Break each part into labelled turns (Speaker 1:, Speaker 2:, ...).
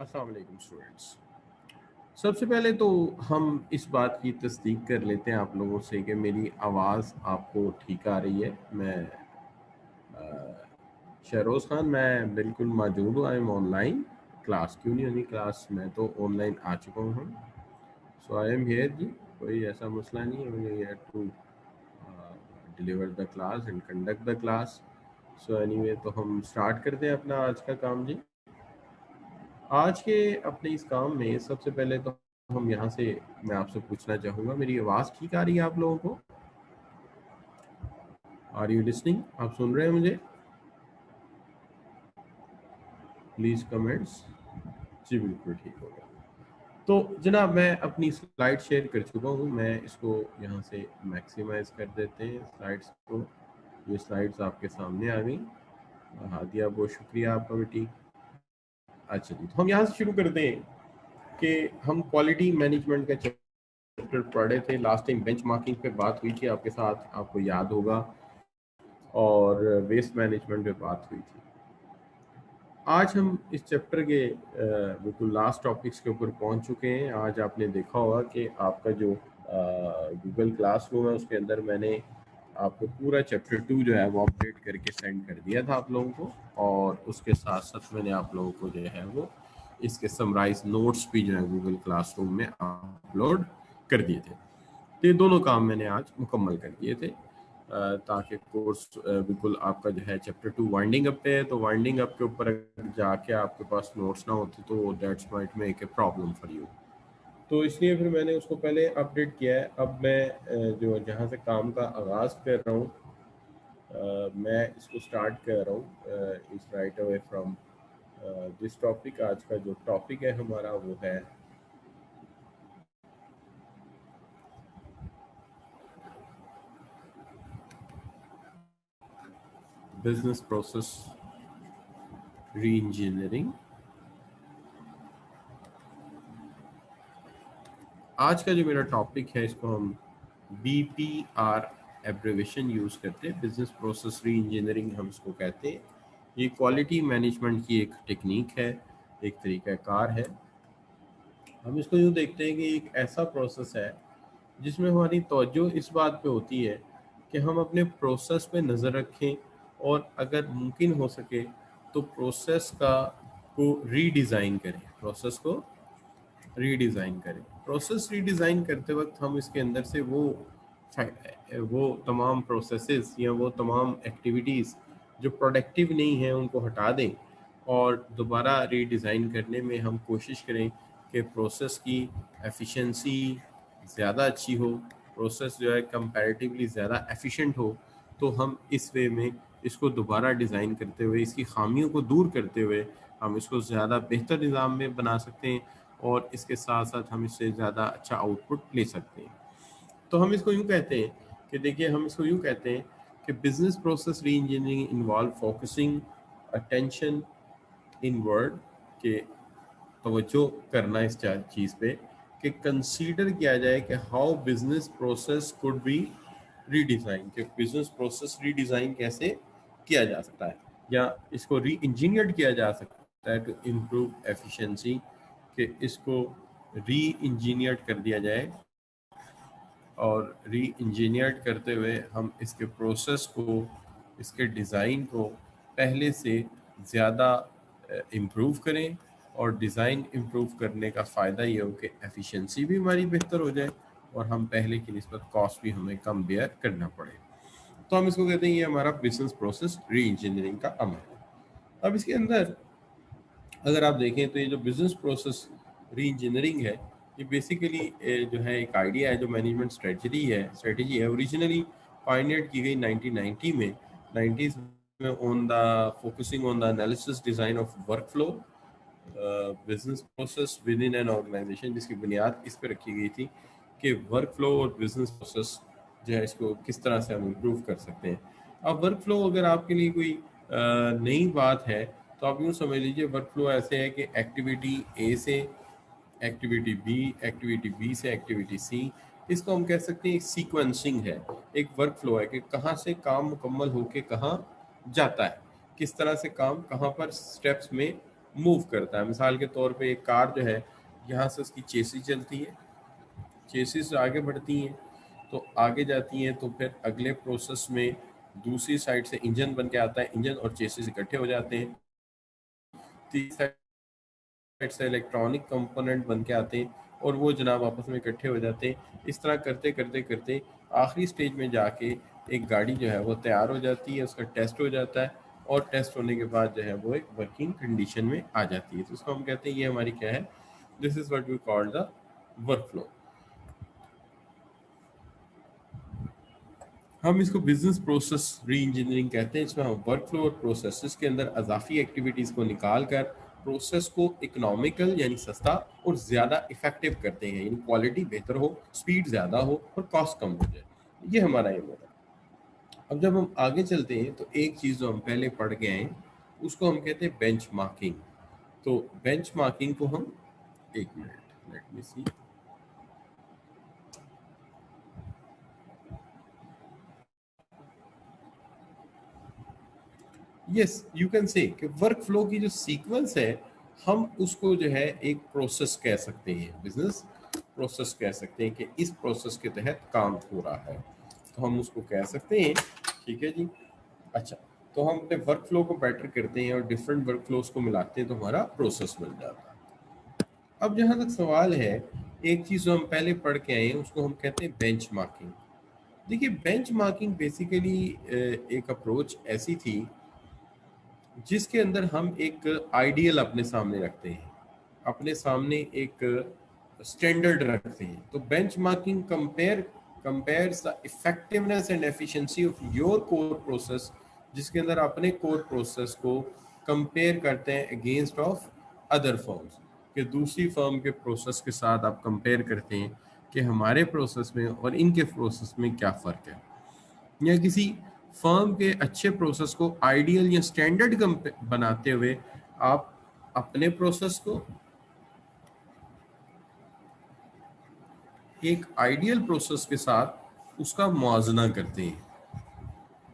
Speaker 1: अस्सलाम वालेकुम स्टूडेंट्स। सबसे पहले तो हम इस बात की तस्दीक कर लेते हैं आप लोगों से कि मेरी आवाज़ आपको ठीक आ रही है। मैं शहरोज़ खान, मैं बिल्कुल मौजूद हूँ। I am online. क्लास क्यों नहीं होनी, क्लास मैं तो ऑनलाइन आ चुका हूँ। सो आई एम हियर जी, कोई ऐसा मसला नहीं है। We have to deliver the class and conduct the class. So anyway, तो हम स्टार्ट करते हैं अपना आज का काम जी। आज के अपने इस काम में सबसे पहले तो हम यहाँ से, मैं आपसे पूछना चाहूँगा, मेरी आवाज़ ठीक आ रही है आप लोगों को? Are you listening? आप सुन रहे हैं मुझे? Please comments. जी बिल्कुल ठीक हो गया। तो जनाब, मैं अपनी स्लाइड शेयर कर चुका हूँ। मैं इसको यहाँ से मैक्सिमाइज कर देते हैं स्लाइड्स को। ये स्लाइड्स आपके सामने आ गई। हादिया, बहुत शुक्रिया आपका बेटी। अच्छा जी, तो हम यहाँ से शुरू करते हैं कि हम क्वालिटी मैनेजमेंट का चैप्टर पढ़े थे। लास्ट टाइम बेंचमार्किंग पे बात हुई थी आपके साथ, आपको याद होगा, और वेस्ट मैनेजमेंट पे बात हुई थी। आज हम इस चैप्टर के बिल्कुल लास्ट टॉपिक्स के ऊपर पहुंच चुके हैं। आज आपने देखा होगा कि आपका जो गूगल क्लासरूम है उसके अंदर मैंने आपको पूरा चैप्टर 2 जो है वो अपडेट करके सेंड कर दिया था आप लोगों को, और उसके साथ साथ मैंने आप लोगों को जो है वो इसके समराइज नोट्स भी जो है गूगल क्लासरूम में अपलोड कर दिए थे। तो ये दोनों काम मैंने आज मुकम्मल कर दिए थे, ताकि कोर्स बिल्कुल आपका जो है चैप्टर 2 वाइंडिंग अप पे है। तो वाइंडिंग अप के ऊपर जाके आपके पास नोट्स ना होते तो that's might make a problem for you. तो इसलिए फिर मैंने उसको पहले अपडेट किया है। अब मैं जो जहाँ से काम का आगाज़ कर रहा हूँ, मैं इसको स्टार्ट कर रहा हूँ इस right away from this topic. आज का जो टॉपिक है हमारा वो है बिजनेस प्रोसेस री इंजीनियरिंग। आज का जो मेरा टॉपिक है इसको हम BPR एब्रिवेशन यूज़ करते हैं, बिजनेस प्रोसेस री इंजीनियरिंग हम इसको कहते हैं। ये क्वालिटी मैनेजमेंट की एक टेक्निक है, एक तरीक़ाकार है। हम इसको यूँ देखते हैं कि एक ऐसा प्रोसेस है जिसमें हमारी तवज्जो इस बात पे होती है कि हम अपने प्रोसेस पे नज़र रखें, और अगर मुमकिन हो सके तो प्रोसेस का को रीडिज़ाइन करें, प्रोसेस को रीडिज़ाइन करें। प्रोसेस रीडिज़ाइन करते वक्त हम इसके अंदर से वो तमाम प्रोसेसेस या वो तमाम एक्टिविटीज़ जो प्रोडक्टिव नहीं हैं उनको हटा दें, और दोबारा रीडिज़ाइन करने में हम कोशिश करें कि प्रोसेस की एफिशिएंसी ज़्यादा अच्छी हो, प्रोसेस जो है कंपैरेटिवली ज़्यादा एफिशिएंट हो। तो हम इस वे में इसको दोबारा डिज़ाइन करते हुए, इसकी खामियों को दूर करते हुए, हम इसको ज़्यादा बेहतर निज़ाम में बना सकते हैं, और इसके साथ साथ हम इससे ज़्यादा अच्छा आउटपुट ले सकते हैं। तो हम इसको यूँ कहते हैं कि देखिए, हम इसको यूँ कहते हैं कि बिजनेस प्रोसेस री engineering involve focusing attention in word के तवज्जो करना इस चीज़ पे कि कंसीडर किया जाए कि how business process could be redesign, कि बिजनेस प्रोसेस रीडिज़ाइन कैसे किया जा सकता है, या इसको री इंजीनियर्ड किया जा सकता है टू इम्प्रूव एफिशिएंसी, कि इसको री इंजीनियर्ड कर दिया जाए, और री इंजीनियर्ड करते हुए हम इसके प्रोसेस को, इसके डिज़ाइन को पहले से ज़्यादा इम्प्रूव करें। और डिज़ाइन इम्प्रूव करने का फ़ायदा ये हो कि एफिशिएंसी भी हमारी बेहतर हो जाए, और हम पहले की निस्बत कॉस्ट भी हमें कम बेयर करना पड़े। तो हम इसको कहते हैं ये हमारा बिजनेस प्रोसेस री इंजीनियरिंग का अमल है। अब इसके अंदर अगर आप देखें तो ये जो बिजनेस प्रोसेस री इंजीनियरिंग है, ये बेसिकली जो है एक आइडिया है, जो मैनेजमेंट स्ट्रेटजी है ओरिजिनली पायनियर की गई 1990 में, 90s में, on the focusing on the analysis design of workflow business process within an organization, जिसकी बुनियाद इस पर रखी गई थी कि वर्क फ्लो और बिजनेस प्रोसेस जो है इसको किस तरह से हम इम्प्रूव कर सकते हैं। अब वर्क फ्लो अगर आपके लिए कोई नई बात है तो आप यूँ समझ लीजिए, वर्क फ्लो ऐसे है कि एक्टिविटी ए से एक्टिविटी बी से एक्टिविटी सी, इसको हम कह सकते हैं एक सीक्वेंसिंग है, एक वर्क फ्लो है कि कहाँ से काम मुकम्मल होके कहाँ जाता है, किस तरह से काम कहाँ पर स्टेप्स में मूव करता है। मिसाल के तौर पे एक कार जो है, यहाँ से उसकी चेसिस चलती है, चेसिस आगे बढ़ती हैं, तो आगे जाती हैं, तो फिर अगले प्रोसेस में दूसरी साइड से इंजन बन के आता है, इंजन और चेसिस इकट्ठे हो जाते हैं, तीसरी साइड से इलेक्ट्रॉनिक कंपोनेंट बन के आते हैं और वो जनाब आपस में इकट्ठे हो जाते हैं। इस तरह करते करते करते आखिरी स्टेज में जाके एक गाड़ी जो है वो तैयार हो जाती है, उसका टेस्ट हो जाता है और टेस्ट होने के बाद जो है वो एक वर्किंग कंडीशन में आ जाती है। तो उसको हम कहते हैं ये हमारी क्या है, this is what we call the workflow. हम इसको बिजनेस प्रोसेस री इंजीनियरिंग कहते हैं। इसमें हम वर्क फ्लो और प्रोसेसेस के अंदर अजाफी एक्टिविटीज़ को निकाल कर प्रोसेस को इकोनॉमिकल यानी सस्ता और ज़्यादा इफेक्टिव करते हैं, यानी क्वालिटी बेहतर हो, स्पीड ज़्यादा हो और कॉस्ट कम हो जाए। ये हमारा एम होता है। अब जब हम आगे चलते हैं तो एक चीज़ जो हम पहले पढ़ के आए उसको हम कहते हैं बेंच मार्किंग। तो बेंच मार्किंग को हम, एक minute, let me see, yes you can say कि वर्क फ्लो की जो सीक्वेंस है हम उसको जो है एक प्रोसेस कह सकते हैं, बिजनेस प्रोसेस कह सकते हैं कि इस प्रोसेस के तहत काम हो रहा है, तो हम उसको कह सकते हैं। ठीक है जी। अच्छा, तो हम अपने वर्क फ्लो को बेटर करते हैं और डिफरेंट वर्क फ्लोज को मिलाते हैं तो हमारा प्रोसेस बन जाता है। अब जहाँ तक सवाल है, एक चीज़ जो हम पहले पढ़ के आए हैं उसको हम कहते हैं बेंच मार्किंग। देखिए बेंच मार्किंग बेसिकली एक अप्रोच ऐसी थी जिसके अंदर हम एक आइडियल अपने सामने रखते हैं, अपने सामने एक स्टैंडर्ड रखते हैं। तो benchmarking compares the effectiveness and efficiency of your core process, जिसके अंदर अपने कोर प्रोसेस को कंपेयर करते हैं अगेंस्ट ऑफ अदर फर्म्स, कि दूसरी फर्म के प्रोसेस के साथ आप कंपेयर करते हैं कि हमारे प्रोसेस में और इनके प्रोसेस में क्या फ़र्क है, या किसी फर्म के अच्छे प्रोसेस को आइडियल या स्टैंडर्ड बनाते हुए आप अपने प्रोसेस को एक आइडियल प्रोसेस के साथ उसका मुआवजा करते हैं,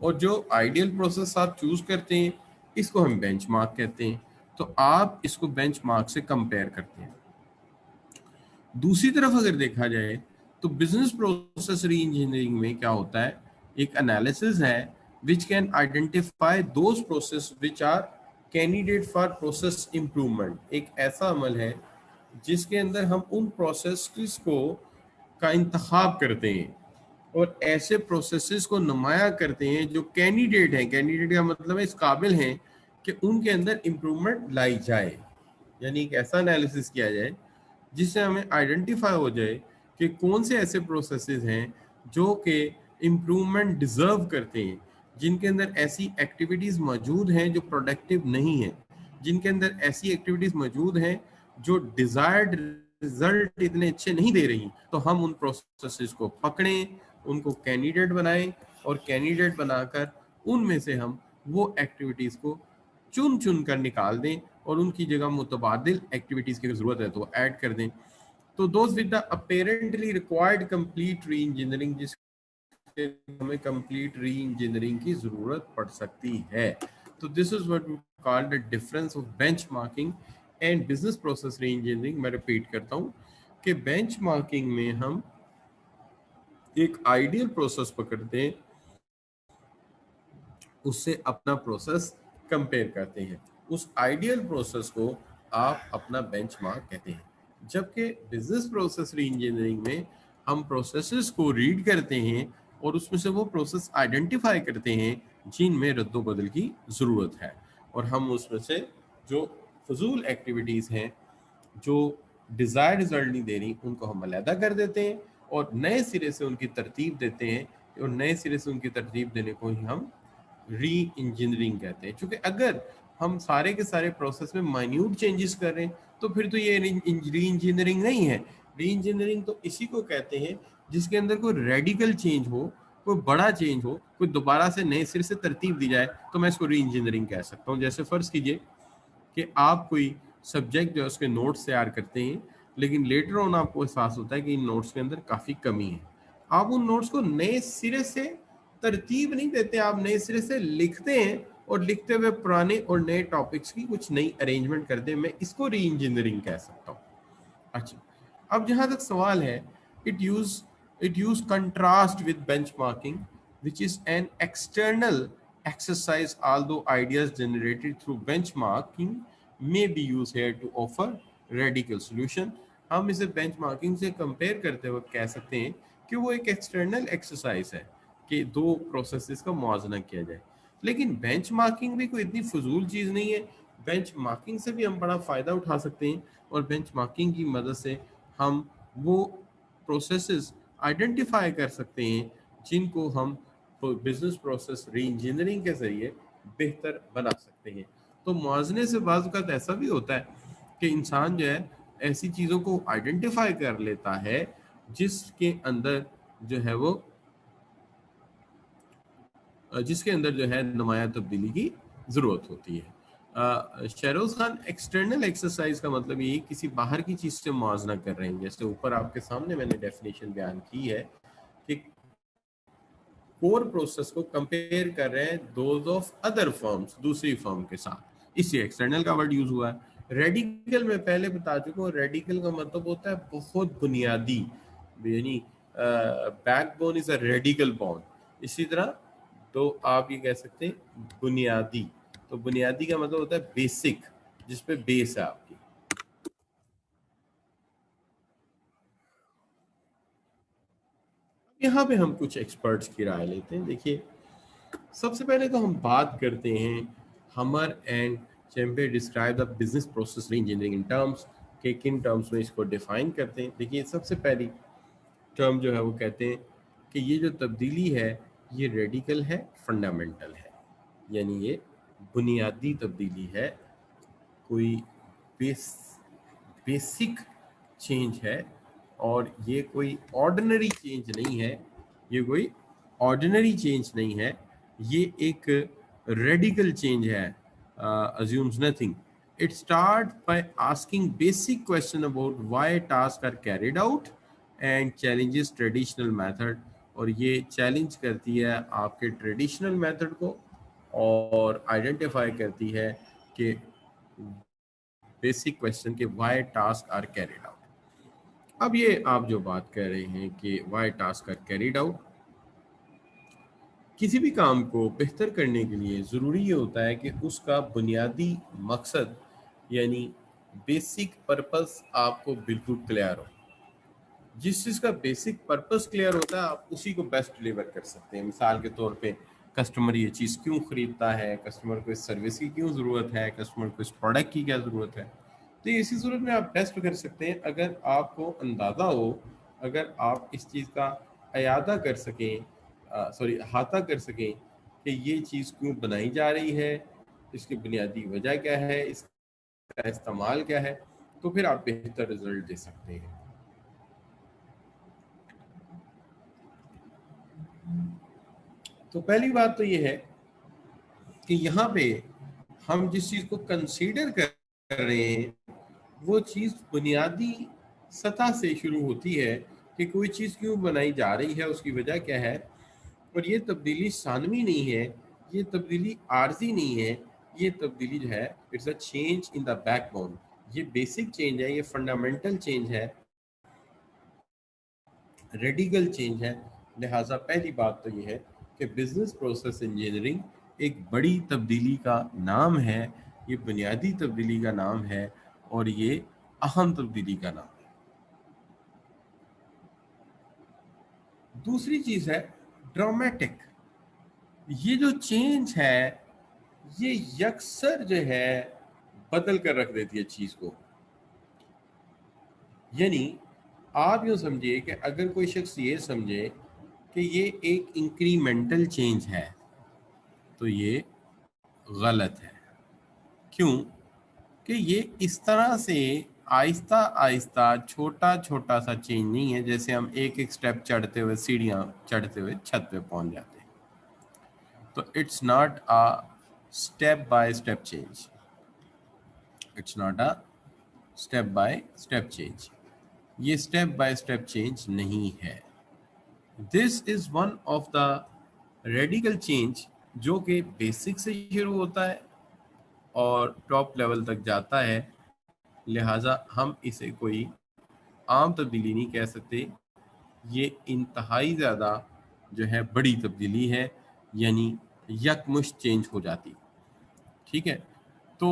Speaker 1: और जो आइडियल प्रोसेस आप चूज करते हैं इसको हम बेंचमार्क कहते हैं। तो आप इसको बेंचमार्क से कंपेयर करते हैं। दूसरी तरफ अगर देखा जाए तो बिजनेस प्रोसेस री इंजीनियरिंग में क्या होता है, एक एनालिसिस है which can identify those process which are candidate for process improvement. एक ऐसा अमल है जिसके अंदर हम उन प्रोसेस को का इंतखाब करते हैं और ऐसे प्रोसेसेस को नुमाया करते हैं जो कैंडिडेट हैं, कैंडिडेट का मतलब है इस काबिल हैं कि उनके अंदर इम्प्रूवमेंट लाई जाए। यानी एक ऐसा एनालिसिस किया जाए जिससे हमें आइडेंटिफाई हो जाए कि कौन से ऐसे प्रोसेसेस हैं जो कि इम्प्रूवमेंट डिजर्व करते हैं, जिनके अंदर ऐसी एक्टिविटीज़ मौजूद हैं जो प्रोडक्टिव नहीं है, जिनके अंदर ऐसी एक्टिविटीज़ मौजूद हैं जो डिज़ायर्ड रिजल्ट इतने अच्छे नहीं दे रही। तो हम उन प्रोसेसेस को पकड़ें, उनको कैंडिडेट बनाएं और कैंडिडेट बनाकर उनमें से हम वो एक्टिविटीज़ को चुन चुन कर निकाल दें और उनकी जगह मुतबादिल एक्टिविटीज़ की ज़रूरत है तो ऐड कर दें। तो दोस्त with the apparently required complete री इंजीनियरिंग, जिसके हमें कंप्लीट री इंजीनियरिंग की ज़रूरत पड़ सकती है। तो this is what we call the difference of benchmarking and business process reengineering. मैं रिपीट करता हूँ कि बेंचमार्किंग में हम एक आइडियल प्रोसेस पकड़ते हैं, उससे अपना प्रोसेस कंपेयर करते हैं, उस आइडियल प्रोसेस को आप अपना बेंचमार्क कहते हैं। जबकि बिजनेस प्रोसेस री इंजीनियरिंग में हम प्रोसेसेस को रीड करते हैं और उसमें से वो प्रोसेस आइडेंटिफाई करते हैं जिनमें रद्दोबदल की ज़रूरत है, और हम उसमें से जो फजूल एक्टिविटीज़ हैं जो डिज़ायर रिजल्ट नहीं दे रही उनको हम अलहदा कर देते हैं और नए सिरे से उनकी तरतीब देते हैं, और नए सिरे से उनकी तरतीब देने को ही हम री इंजीनियरिंग कहते हैं। क्योंकि अगर हम सारे के सारे प्रोसेस में माइन्यूट चेंजेस कर रहे हैं तो फिर तो ये री इंजीनियरिंग नहीं है। री इंजीनियरिंग तो इसी को कहते हैं जिसके अंदर कोई रेडिकल चेंज हो, कोई बड़ा चेंज हो, कोई दोबारा से नए सिरे से तरतीब दी जाए, तो मैं इसको री इंजीनियरिंग कह सकता हूँ। जैसे फर्ज कीजिए कि आप कोई सब्जेक्ट जो है उसके नोट्स तैयार करते हैं, लेकिन लेटर ऑन आपको एहसास होता है कि इन नोट्स के अंदर काफ़ी कमी है। आप उन नोट्स को नए सिरे से तरतीब नहीं देते, आप नए सिरे से लिखते हैं और लिखते हुए पुराने और नए टॉपिक्स की कुछ नई अरेंजमेंट कर दे, मैं इसको री इंजीनियरिंग कह सकता हूँ। अच्छा, अब जहाँ तक सवाल है, it use contrast with benchmarking which is an external exercise, although ideas generated through benchmarking may be used here to offer radical solution। हम इसे बेंचमार्किंग से कंपेयर करते हुए कह सकते हैं कि वो एक एक्सटर्नल एक्सरसाइज है कि दो प्रोसेसेस का मुआवजा किया जाए। लेकिन बेंचमार्किंग भी कोई इतनी फजूल चीज़ नहीं है, बेंचमार्किंग से भी हम बड़ा फ़ायदा उठा सकते हैं और बेंचमार्किंग की मदद से हम वो प्रोसेसेस आइडेंटिफाई कर सकते हैं जिनको हम बिजनेस प्रोसेस री इंजीनियरिंग के जरिए बेहतर बना सकते हैं। तो मुआवजे से बाज़ वक़्त ऐसा भी होता है कि इंसान जो है ऐसी चीज़ों को आइडेंटिफाई कर लेता है जिसके अंदर जो है वो जिसके अंदर जो है नुमाया तब्दीली की ज़रूरत होती है। शहरोज खान, एक्सटर्नल एक्सरसाइज का मतलब ये किसी बाहर की चीज़ से मुआवजा कर रहे हैं। जैसे ऊपर आपके सामने मैंने डेफिनेशन बयान की है कि कोर प्रोसेस को कंपेयर कर रहे हैं दोज ऑफ अदर फर्म्स, दूसरी फर्म के साथ, इससे एक्सटर्नल का वर्ड यूज हुआ है। रेडिकल में पहले बता चुका हूँ, रेडिकल का मतलब होता है बहुत बुनियादी, यानी backbone is a radical bond. इसी तरह तो आप ये कह सकते हैं बुनियादी, तो बुनियादी का मतलब होता है बेसिक, जिसपे बेस है आपकी। यहाँ पे हम कुछ एक्सपर्ट्स की राय लेते हैं। देखिए, सबसे पहले तो हम बात करते हैं Hammer and Champy describe the business process reengineering in terms के, किन टर्म्स में इसको डिफाइन करते हैं। देखिए, सबसे पहली टर्म जो है वो कहते हैं कि ये जो तब्दीली है ये रेडिकल है, फंडामेंटल है, यानी ये बुनियादी तब्दीली है, कोई बेसिक चेंज है, और ये कोई ऑर्डिनरी चेंज नहीं है, ये कोई ऑर्डिनरी चेंज नहीं है, ये एक रेडिकल चेंज है। assumes nothing, it starts by asking basic question about why tasks are carried out and challenges traditional method। और ये चैलेंज करती है आपके ट्रेडिशनल मेथड को और आइडेंटिफाई करती है कि बेसिक क्वेश्चन के why task are carried out. अब ये आप जो बात कर रहे हैं कि why task are carried out, किसी भी काम को बेहतर करने के लिए ज़रूरी ये होता है कि उसका बुनियादी मकसद यानी बेसिक पर्पस आपको बिल्कुल क्लियर हो। जिस चीज़ का बेसिक पर्पस क्लियर होता है आप उसी को बेस्ट डिलीवर कर सकते हैं। मिसाल के तौर पे कस्टमर ये चीज़ क्यों खरीदता है, कस्टमर को इस सर्विस की क्यों ज़रूरत है, कस्टमर को इस प्रोडक्ट की क्या ज़रूरत है, तो इसी सूरत में आप बेस्ट कर सकते हैं अगर आपको अंदाज़ा हो, अगर आप इस चीज़ का अयादा कर सकें, सॉरी अहाता कर सकें कि ये चीज़ क्यों बनाई जा रही है, इसकी बुनियादी वजह क्या है, इसका इस्तेमाल क्या है, तो फिर आप बेहतर रिजल्ट दे सकते हैं। तो पहली बात तो ये है कि यहाँ पे हम जिस चीज़ को कंसीडर कर रहे हैं वो चीज़ बुनियादी सतह से शुरू होती है कि कोई चीज़ क्यों बनाई जा रही है, उसकी वजह क्या है, और ये तब्दीली सानवी नहीं है, ये तब्दीली आर्जी नहीं है, ये तब्दीली जो है it's a change in the backbone, ये बेसिक चेंज है, ये फंडामेंटल चेंज है, रेडिकल चेंज है। लिहाजा पहली बात तो ये है कि बिजनेस प्रोसेस इंजीनियरिंग एक बड़ी तब्दीली का नाम है, ये बुनियादी तब्दीली का नाम है और ये अहम तब्दीली का नाम है। दूसरी चीज है ड्रामेटिक। ये जो चेंज है ये यकसर जो है बदल कर रख देती है चीज को। यानी आप यूँ समझिए कि अगर कोई शख्स ये समझे कि ये एक इंक्रीमेंटल चेंज है तो ये गलत है। क्यों? कि ये इस तरह से आहिस्ता आहिस्ता छोटा छोटा सा चेंज नहीं है जैसे हम एक एक स्टेप चढ़ते हुए सीढ़ियाँ चढ़ते हुए छत पे पहुंच जाते हैं। तो it's not a step by step change, it's not a step by step change, ये स्टेप बाय स्टेप चेंज नहीं है। This is one of the radical change जो कि बेसिक से शुरू होता है और टॉप लेवल तक जाता है। लिहाजा हम इसे कोई आम तब्दीली नहीं कह सकते, ये इंतहाई ज़्यादा जो है बड़ी तब्दीली है, यानी यकमुश्त चेंज हो जाती। ठीक है, तो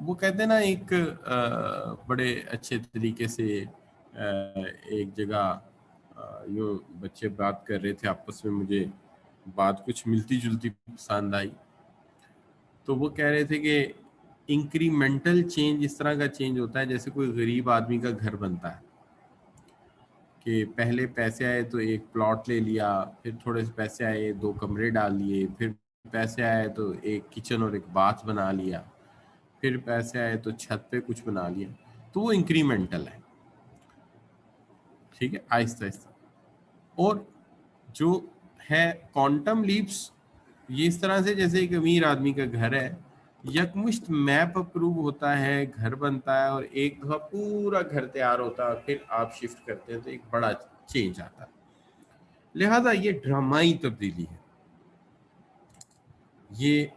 Speaker 1: वो कहते हैं ना, एक बड़े अच्छे तरीके से एक जगह यूँ बच्चे बात कर रहे थे आपस में, मुझे बात कुछ मिलती जुलती पसंद आई। तो वो कह रहे थे कि इंक्रीमेंटल चेंज इस तरह का चेंज होता है जैसे कोई गरीब आदमी का घर बनता है, कि पहले पैसे आए तो एक प्लॉट ले लिया, फिर थोड़े से पैसे आए 2 कमरे डाल लिए, फिर पैसे आए तो एक किचन और एक बाथ बना लिया, फिर पैसे आए तो छत पे कुछ बना लिया। तो वो इंक्रीमेंटल है, ठीक है, आहिस्ता आहिस्ता। और जो है क्वांटम लीप्स, ये इस तरह से जैसे एक अमीर आदमी का घर है, यकमुश्त मैप अप्रूव होता है, घर बनता है और एक दफा पूरा घर तैयार होता है, फिर आप शिफ्ट करते हैं तो एक बड़ा चेंज आता है। लिहाजा ये ड्रामाई तब्दीली है, ये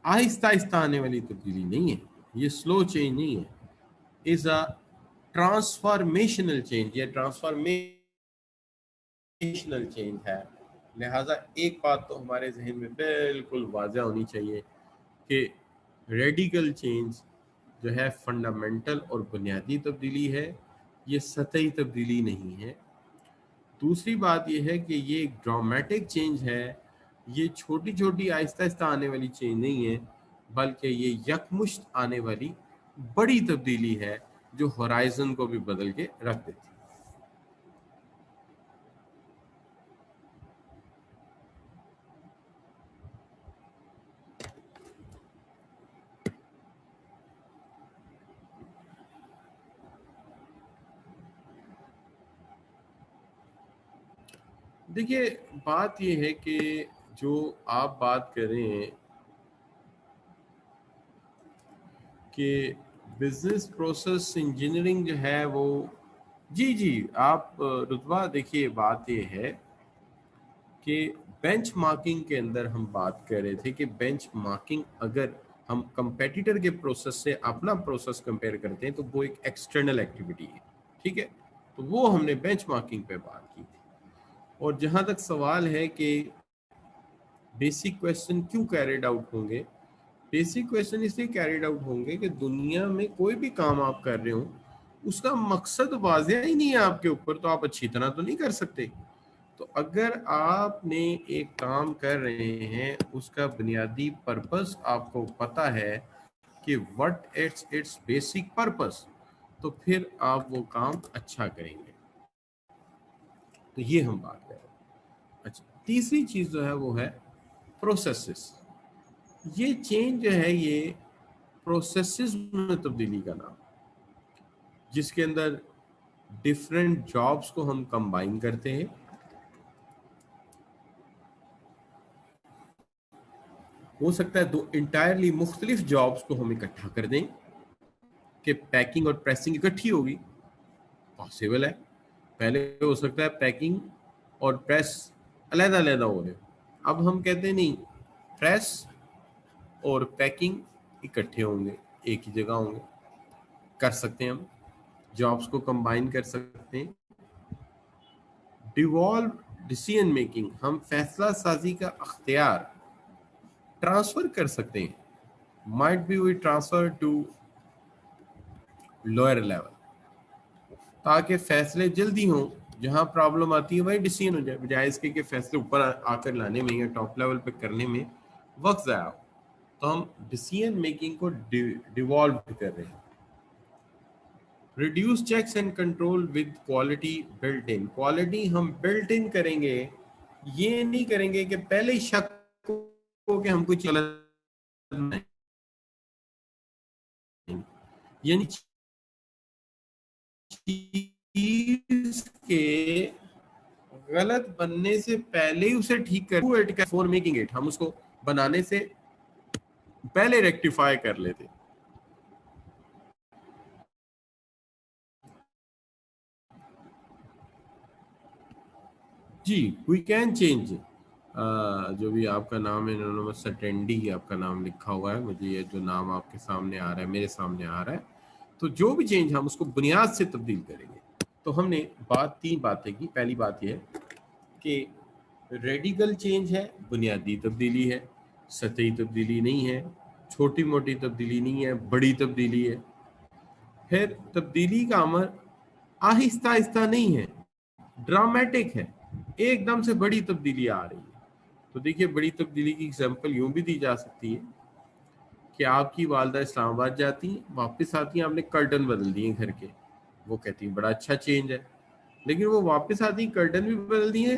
Speaker 1: आहिस्ता आहिस्ता आने वाली तब्दीली नहीं है, ये स्लो चेंज नहीं है, इज अ ट्रांसफॉर्मेशनल चेंज या ट्रांसफॉर्मेशनल चेंज है। लिहाजा एक बात तो हमारे जहन में बिल्कुल वाज़ह होनी चाहिए कि रेडिकल चेंज जो है फंडामेंटल और बुनियादी तब्दीली है, ये सतही तब्दीली नहीं है। दूसरी बात यह है कि ये एक ड्रामेटिक चेंज है, ये छोटी छोटी आहिस्ता आहिस्ता आने वाली चेंज नहीं है, बल्कि ये यकमुश्त आने वाली बड़ी तब्दीली है जो होराइजन को भी बदल के रख देती है। देखिए, बात यह है कि जो आप बात कर रहे हैं कि बिजनेस प्रोसेस इंजीनियरिंग जो है वो, जी जी, आप रुतबा देखिए, बात ये है कि बेंचमार्किंग के अंदर हम बात कर रहे थे कि बेंचमार्किंग अगर हम कंपेटिटर के प्रोसेस से अपना प्रोसेस कंपेयर करते हैं तो वो एक एक्सटर्नल एक्टिविटी है, ठीक है। तो वो हमने बेंचमार्किंग पे बात की थी। और जहाँ तक सवाल है कि बेसिक क्वेश्चन क्यों कैरिड आउट होंगे, बेसिक क्वेश्चन इसलिए कैरिड आउट होंगे कि दुनिया में कोई भी काम आप कर रहे हो उसका मकसद वाज़ेह ही नहीं है आपके ऊपर, तो आप अच्छी तरह तो नहीं कर सकते। तो अगर आपने एक काम कर रहे हैं, उसका बुनियादी पर्पस आपको पता है कि what it's it's basic purpose, तो फिर आप वो काम अच्छा करेंगे। तो ये हम बात कर रहे हैं। अच्छा, तीसरी चीज जो है वो है प्रोसेसेस। ये चेंज जो है ये प्रोसेसेस में तब्दीली का नाम, जिसके अंदर डिफरेंट जॉब्स को हम कंबाइन करते हैं। हो सकता है दो इंटायरली मुख्तलिफ जॉब्स को हम इकट्ठा कर दें कि पैकिंग और प्रेसिंग इकट्ठी होगी, पॉसिबल है। पहले हो सकता है पैकिंग और प्रेस अलग अलग हो रहे, अब हम कहते हैं नहीं, प्रेस और पैकिंग इकट्ठे होंगे, एक ही जगह होंगे। कर सकते हैं हम, जॉब्स को कंबाइन कर सकते हैं। डिवॉल्व डिसीजन मेकिंग, हम फैसला साजी का अख्तियार ट्रांसफर कर सकते हैं, might be we transfer to lower level, ताकि फैसले जल्दी हों। जहां प्रॉब्लम आती है वही डिसीजन हो जाए, बजाय इसके कि फैसले ऊपर आकर लाने में या टॉप लेवल पे करने में वक्त ज़ाया हो। तो हम डिसीजन मेकिंग को डिवॉल्व कर रहे हैं। Reduce checks and control with quality built in, quality हम बिल्ट इन करेंगे, ये नहीं करेंगे कि पहले ही शक हो कि हम कुछ गलत, यानी चीज के गलत बनने से पहले ही उसे ठीक कर फॉर मेकिंग इट, हम उसको बनाने से पहले रेक्टिफाई कर लेते। जी, वी कैन चेंज, जो भी आपका नाम है, एनोनिमस अटेंडी आपका नाम लिखा हुआ है, मुझे ये जो नाम आपके सामने आ रहा है, मेरे सामने आ रहा है, तो जो भी चेंज हम उसको बुनियाद से तब्दील करेंगे। तो हमने तीन बातें की। पहली बात यह है कि रेडिकल चेंज है, बुनियादी तब्दीली है, सतही तब्दीली नहीं है, छोटी मोटी तब्दीली नहीं है, बड़ी तब्दीली है। फिर तब्दीली का अमल आहिस्ता आहिस्ता नहीं है, ड्रामेटिक है, एकदम से बड़ी तब्दीली आ रही है। तो देखिए, बड़ी तब्दीली की एग्जांपल यूं भी दी जा सकती है कि आपकी वालदा इस्लामाबाद जाती हैं, वापस आती हैं, आपने कर्टन बदल दिए घर के, वो कहती हैं बड़ा अच्छा चेंज है। लेकिन वो वापस आती, कर्टन भी बदल दिए,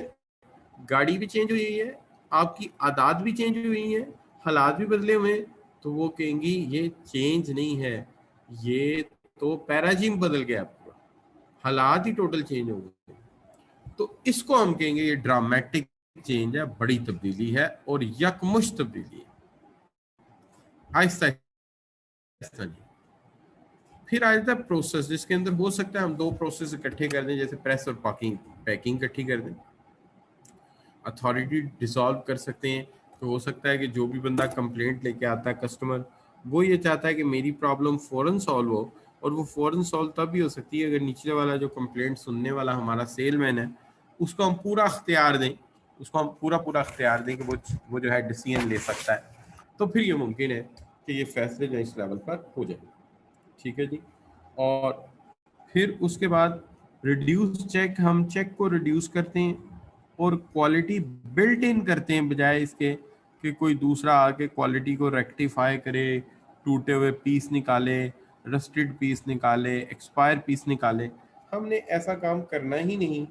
Speaker 1: गाड़ी भी चेंज हुई है, आपकी आदत भी चेंज हुई है, हालात भी बदले हुए हैं, तो वो कहेंगी ये चेंज नहीं है, ये तो पैराजिम बदल गया पूरा, हालात ही टोटल चेंज हो गए। तो इसको हम कहेंगे ये ड्रामेटिक चेंज है, बड़ी तब्दीली है और यकमुश्त तब्दीली है, आहिस्ता आहिस्ता नहीं। फिर आ जाता है प्रोसेस, जिसके अंदर हो सकता है हम दो प्रोसेस इकट्ठे कर दें, जैसे प्रेस और पैकिंग इकट्ठी कर दें, अथॉरिटी डिसॉल्व कर सकते हैं। तो हो सकता है कि जो भी बंदा कंप्लेंट लेके आता है कस्टमर, वो ये चाहता है कि मेरी प्रॉब्लम फ़ौरन सॉल्व हो, और वो फ़ौरन सॉल्व तब भी हो सकती है अगर निचले वाला जो कंप्लेंट सुनने वाला हमारा सेलमैन है, उसको हम पूरा अख्तियार दें, उसको हम पूरा अख्तियार दें कि वो जो है डिसीजन ले सकता है। तो फिर ये मुमकिन है कि ये फैसले जो इस लेवल पर हो जाए। ठीक है जी। और फिर उसके बाद रिड्यूस चेक, हम चेक को रिड्यूस करते हैं और क्वालिटी बिल्ट इन करते हैं, बजाय इसके कि कोई दूसरा आके क्वालिटी को रेक्टिफाई करे, टूटे हुए पीस निकाले, रस्टेड पीस निकाले, एक्सपायर पीस निकाले। हमने ऐसा काम करना ही नहीं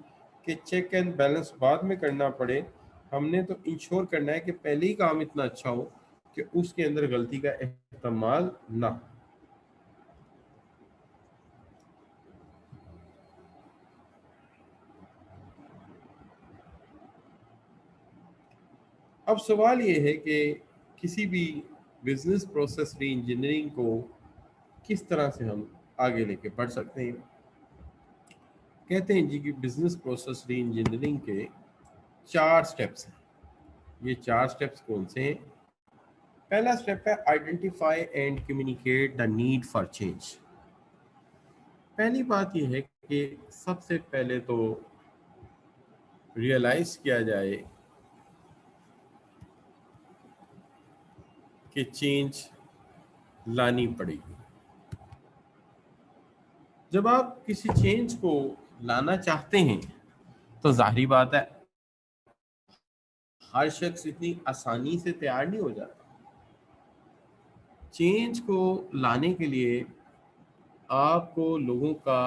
Speaker 1: कि चेक एंड बैलेंस बाद में करना पड़े। हमने तो इंश्योर करना है कि पहले ही काम इतना अच्छा हो कि उसके अंदर गलती का एहतमाल ना हो। अब सवाल ये है कि किसी भी बिजनेस प्रोसेस री इंजीनियरिंग को किस तरह से हम आगे लेके बढ़ सकते हैं। कहते हैं जी कि बिजनेस प्रोसेस री इंजीनियरिंग के 4 स्टेप्स हैं। ये 4 स्टेप्स कौन से हैं? पहला स्टेप है identify and communicate the need for change. पहली बात यह है कि सबसे पहले तो रियलाइज किया जाए कि चेंज लानी पड़ेगी। जब आप किसी चेंज को लाना चाहते हैं तो जाहिर बात है हर शख्स इतनी आसानी से तैयार नहीं हो जाता। चेंज को लाने के लिए आपको लोगों का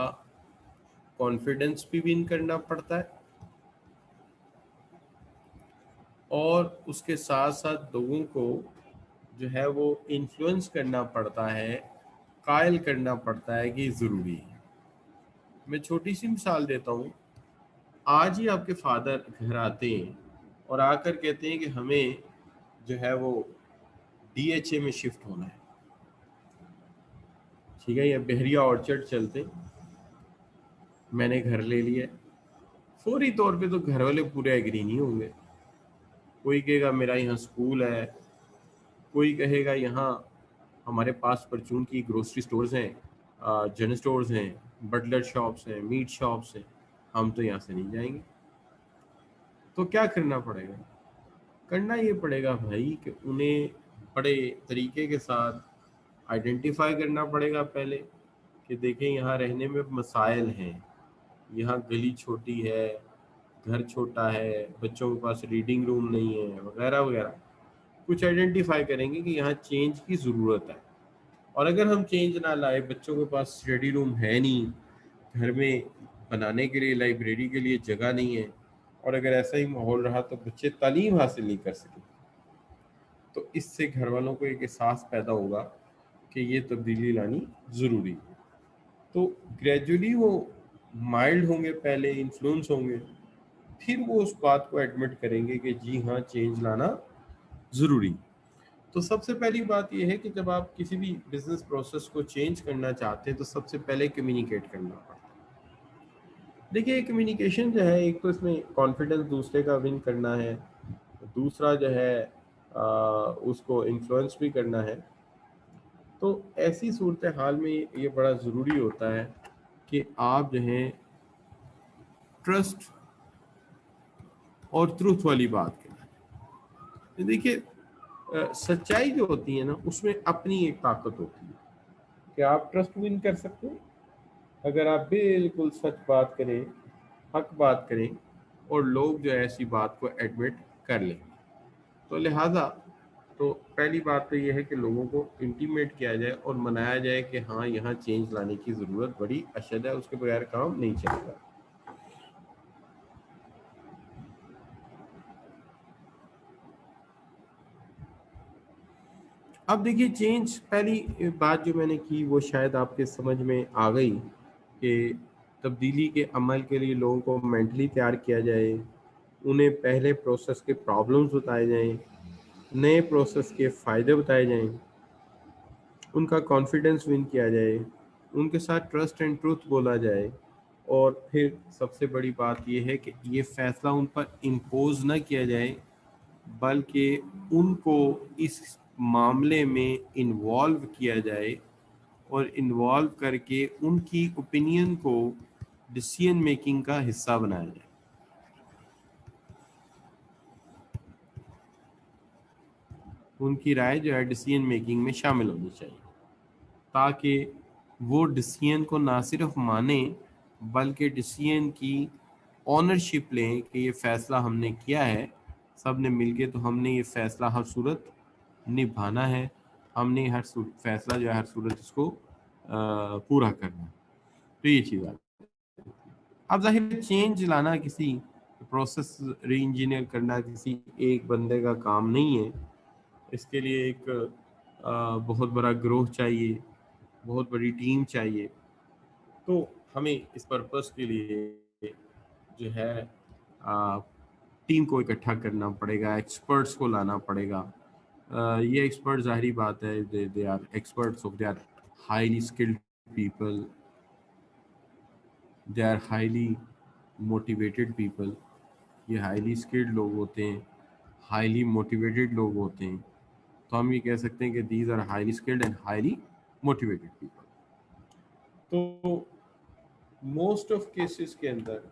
Speaker 1: कॉन्फिडेंस भी विन करना पड़ता है, और उसके साथ साथ लोगों को जो है वो इन्फ्लुएंस करना पड़ता है, कायल करना पड़ता है कि ज़रूरी है। मैं छोटी सी मिसाल देता हूँ। आज ही आपके फादर घर आते हैं और आकर कहते हैं कि हमें जो है वो डीएचए में शिफ्ट होना है। ठीक है, या बहरिया ऑर्चर्ड चलते, मैंने घर ले लिया। फौरी तौर पे तो घर वाले पूरे एग्री नहीं होंगे। कोई कहेगा मेरा यहाँ स्कूल है, कोई कहेगा यहाँ हमारे पास परचून की ग्रोसरी स्टोर्स हैं, जनरल स्टोर्स हैं, बटलर शॉप्स हैं, मीट शॉप्स हैं, हम तो यहाँ से नहीं जाएंगे। तो क्या करना पड़ेगा? करना ये पड़ेगा भाई कि उन्हें बड़े तरीके के साथ आइडेंटिफाई करना पड़ेगा पहले कि देखें यहाँ रहने में मसाइल हैं, यहाँ गली छोटी है, घर छोटा है, बच्चों के पास रीडिंग रूम नहीं है, वगैरह वगैरह। कुछ आइडेंटिफाई करेंगे कि यहाँ चेंज की ज़रूरत है। और अगर हम चेंज ना लाए, बच्चों के पास स्टडी रूम है नहीं, घर में बनाने के लिए लाइब्रेरी के लिए जगह नहीं है, और अगर ऐसा ही माहौल रहा तो बच्चे तालीम हासिल नहीं कर सके। तो इससे घर वालों को एक एहसास पैदा होगा कि ये तब्दीली लानी ज़रूरी है। तो ग्रेजुअली वो माइल्ड होंगे, पहले इन्फ्लुएंस होंगे, फिर वो उस बात को एडमिट करेंगे कि जी हाँ, चेंज लाना ज़रूरी। तो सबसे पहली बात यह है कि जब आप किसी भी बिजनेस प्रोसेस को चेंज करना चाहते हैं तो सबसे पहले कम्युनिकेट करना पड़ता है। देखिए, कम्युनिकेशन जो है, एक तो इसमें कॉन्फिडेंस दूसरे का विन करना है, दूसरा जो है उसको इन्फ्लुएंस भी करना है। तो ऐसी सूरत हाल में ये बड़ा ज़रूरी होता है कि आप जो है ट्रस्ट और ट्रूथ वाली बात करें। देखिए सच्चाई जो होती है ना, उसमें अपनी एक ताकत होती है कि आप ट्रस्ट विन कर सकते हैं अगर आप बिल्कुल सच बात करें, हक बात करें और लोग जो है ऐसी बात को एडमिट कर लें। तो लिहाजा तो पहली बात तो ये है कि लोगों को इंटीमेट किया जाए और मनाया जाए कि हाँ, यहाँ चेंज लाने की ज़रूरत बड़ी अशद है, उसके बगैर काम नहीं चलेगा। अब देखिए, चेंज पहली बात जो मैंने की वो शायद आपके समझ में आ गई कि तब्दीली के अमल के लिए लोगों को मेंटली तैयार किया जाए, उन्हें पहले प्रोसेस के प्रॉब्लम्स बताए जाएं, नए प्रोसेस के फ़ायदे बताए जाएं, उनका कॉन्फिडेंस विन किया जाए, उनके साथ ट्रस्ट एंड ट्रूथ बोला जाए। और फिर सबसे बड़ी बात यह है कि ये फ़ैसला उन पर इम्पोज ना किया जाए, बल्कि उनको इस मामले में इन्वॉल्व किया जाए और इन्वॉल्व करके उनकी ओपिनियन को डिसीजन मेकिंग का हिस्सा बनाया जाए। उनकी राय जो है डिसीजन मेकिंग में शामिल होनी चाहिए, ताकि वो डिसीजन को ना सिर्फ माने बल्कि डिसीजन की ऑनरशिप लें कि ये फ़ैसला हमने किया है, सब ने मिलके, तो हमने ये फ़ैसला हर सूरत निभाना है, हमने फ़ैसला जो है हर सूरत इसको पूरा करना है। तो ये चीज़ है। अब जाहिर है चेंज लाना, किसी प्रोसेस री इंजीनियर करना किसी एक बंदे का काम नहीं है। इसके लिए एक बहुत बड़ा ग्रोह चाहिए, बहुत बड़ी टीम चाहिए। तो हमें इस पर्पस के लिए जो है टीम को इकट्ठा करना पड़ेगा, एक्सपर्ट्स को लाना पड़ेगा। ये एक्सपर्ट जाहिर बात है, they are experts of, they are highly skilled people, they are highly motivated people. ये हाईली स्किल्ड लोग होते हैं, हाईली मोटिवेटेड लोग होते हैं। तो हम ये कह सकते हैं कि these are highly skilled and highly motivated people. तो मोस्ट ऑफ केसेस के अंदर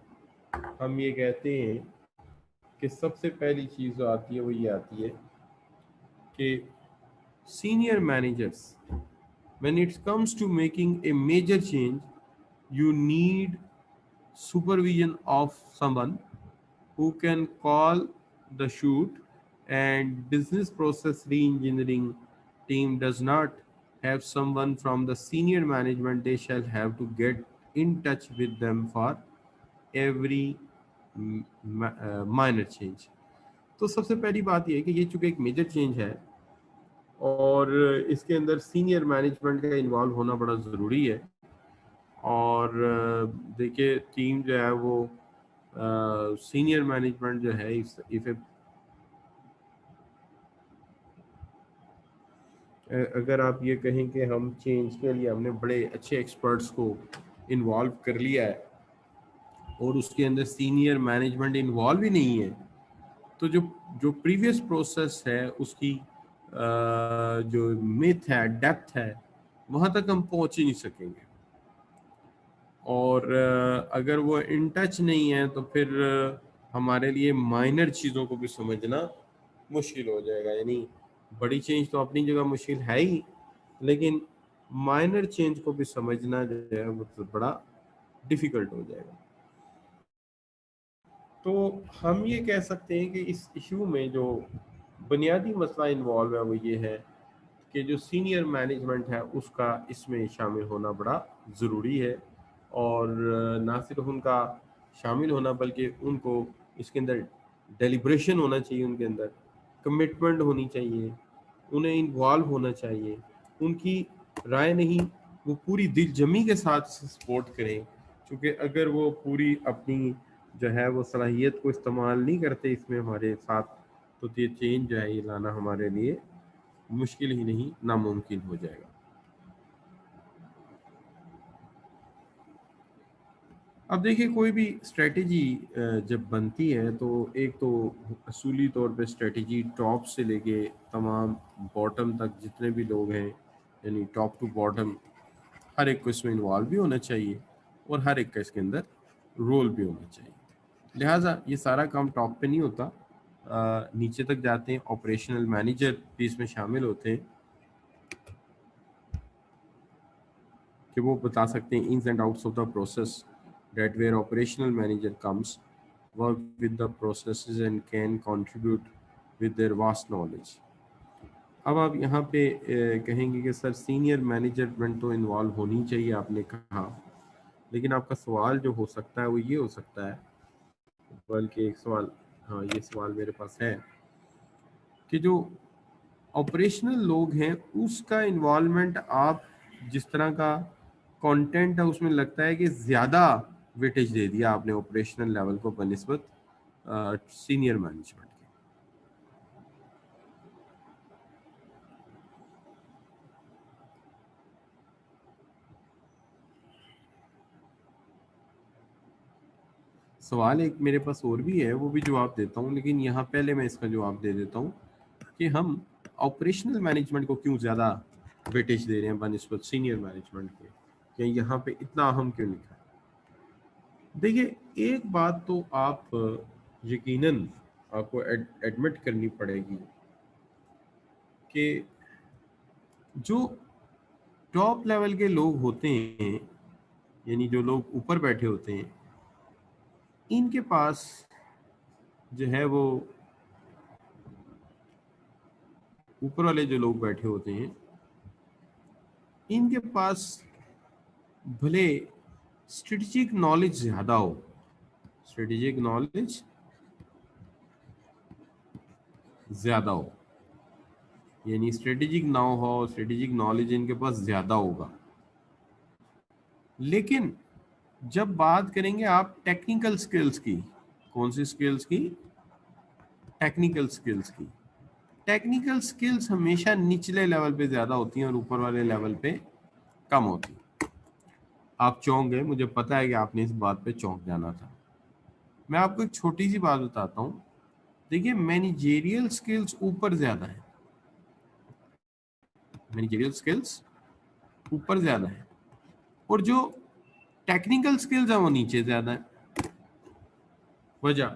Speaker 1: हम ये कहते हैं कि सबसे पहली चीज़ जो आती है वो ये आती है कि senior managers, when it comes to making a major change, you need supervision of someone who can call the shoot, and business process re-engineering team does not have someone from the senior management. They shall have to get in touch with them for every minor change. तो सबसे पहली बात यह है कि ये चूंकि एक मेजर चेंज है और इसके अंदर सीनियर मैनेजमेंट का इन्वॉल्व होना बड़ा ज़रूरी है। और देखिए टीम जो है वो सीनियर मैनेजमेंट जो है, इफ अगर आप ये कहें कि हम चेंज के लिए हमने बड़े अच्छे एक्सपर्ट्स को इन्वॉल्व कर लिया है और उसके अंदर सीनियर मैनेजमेंट इन्वॉल्व ही नहीं है, तो जो जो प्रीवियस प्रोसेस है उसकी जो मिथ है, डेप्थ है, वहाँ तक हम पहुँच ही नहीं सकेंगे। और अगर वो इन टच नहीं है तो फिर हमारे लिए माइनर चीज़ों को भी समझना मुश्किल हो जाएगा। यानी बड़ी चेंज तो अपनी जगह मुश्किल है ही, लेकिन माइनर चेंज को भी समझना जो है वो तो बड़ा डिफ़िकल्ट हो जाएगा। तो हम ये कह सकते हैं कि इस इशू में जो बुनियादी मसला इन्वॉल्व है वो ये है कि जो सीनियर मैनेजमेंट है उसका इसमें शामिल होना बड़ा ज़रूरी है। और ना सिर्फ उनका शामिल होना बल्कि उनको इसके अंदर डेलिब्रेशन होना चाहिए, उनके अंदर कमिटमेंट होनी चाहिए, उन्हें इन्वॉल्व होना चाहिए। उनकी राय नहीं, वो पूरी दिल जमी के साथ सपोर्ट करें, क्योंकि अगर वो पूरी अपनी जो है वो सलाहियत को इस्तेमाल नहीं करते इसमें हमारे साथ, तो ये चेंज जो है ये लाना हमारे लिए मुश्किल ही नहीं नामुमकिन हो जाएगा। अब देखिए कोई भी स्ट्रेटेजी जब बनती है तो एक तो असूली तौर पे स्ट्रेटेजी टॉप से लेके तमाम बॉटम तक जितने भी लोग हैं, यानी टॉप टू बॉटम, हर एक को इसमें इन्वॉल्व भी होना चाहिए और हर एक का इसके अंदर रोल भी होना चाहिए। लिहाजा ये सारा काम टॉप पे नहीं होता, नीचे तक जाते हैं, ऑपरेशनल मैनेजर भी इसमें शामिल होते हैं कि वो बता सकते हैं ins and outs of the process, that where operational manager comes, work with the processes and can contribute with their vast knowledge. अब आप यहाँ पे कहेंगे कि सर सीनियर मैनेजमेंट तो इन्वॉल्व होनी चाहिए, आपने कहा, लेकिन आपका सवाल जो हो सकता है वो ये हो सकता है, बल्कि एक सवाल, हाँ ये सवाल मेरे पास है कि जो ऑपरेशनल लोग हैं उसका इन्वॉल्वमेंट आप जिस तरह का कंटेंट है उसमें लगता है कि ज़्यादा वेटेज दे दिया आपने ऑपरेशनल लेवल को बनिस्बत सीनियर मैनेजमेंट के। सवाल एक मेरे पास और भी है, वो भी जवाब देता हूँ, लेकिन यहाँ पहले मैं इसका जवाब दे देता हूँ कि हम ऑपरेशनल मैनेजमेंट को क्यों ज़्यादा वेटेज दे रहे हैं बनिस्बत सीनियर मैनेजमेंट के, कि यहाँ पे इतना अहम क्यों लिखा है। देखिए एक बात तो आप यकीनन आपको एडमिट करनी पड़ेगी कि जो टॉप लेवल के लोग होते हैं, यानी जो लोग ऊपर बैठे होते हैं, इनके पास जो है वो ऊपर वाले जो लोग बैठे होते हैं इनके पास भले स्ट्रेटेजिक नॉलेज ज़्यादा हो, स्ट्रेटेजिक नॉलेज ज़्यादा हो, यानी स्ट्रेटेजिक ना हो, स्ट्रेटेजिक नॉलेज इनके पास ज़्यादा होगा, लेकिन जब बात करेंगे आप टेक्निकल स्किल्स की, कौन सी स्किल्स की? टेक्निकल स्किल्स की। टेक्निकल स्किल्स हमेशा निचले लेवल पे ज़्यादा होती हैं और ऊपर वाले लेवल पे कम होती हैं। आप चौंक गए, मुझे पता है कि आपने इस बात पे चौंक जाना था। मैं आपको एक छोटी सी बात बताता हूँ। देखिए मैनेजेरियल स्किल्स ऊपर ज़्यादा है, मैनेजेरियल स्किल्स ऊपर ज़्यादा है, और जो टेक्निकल स्किल्स है वो नीचे ज़्यादा है। वजह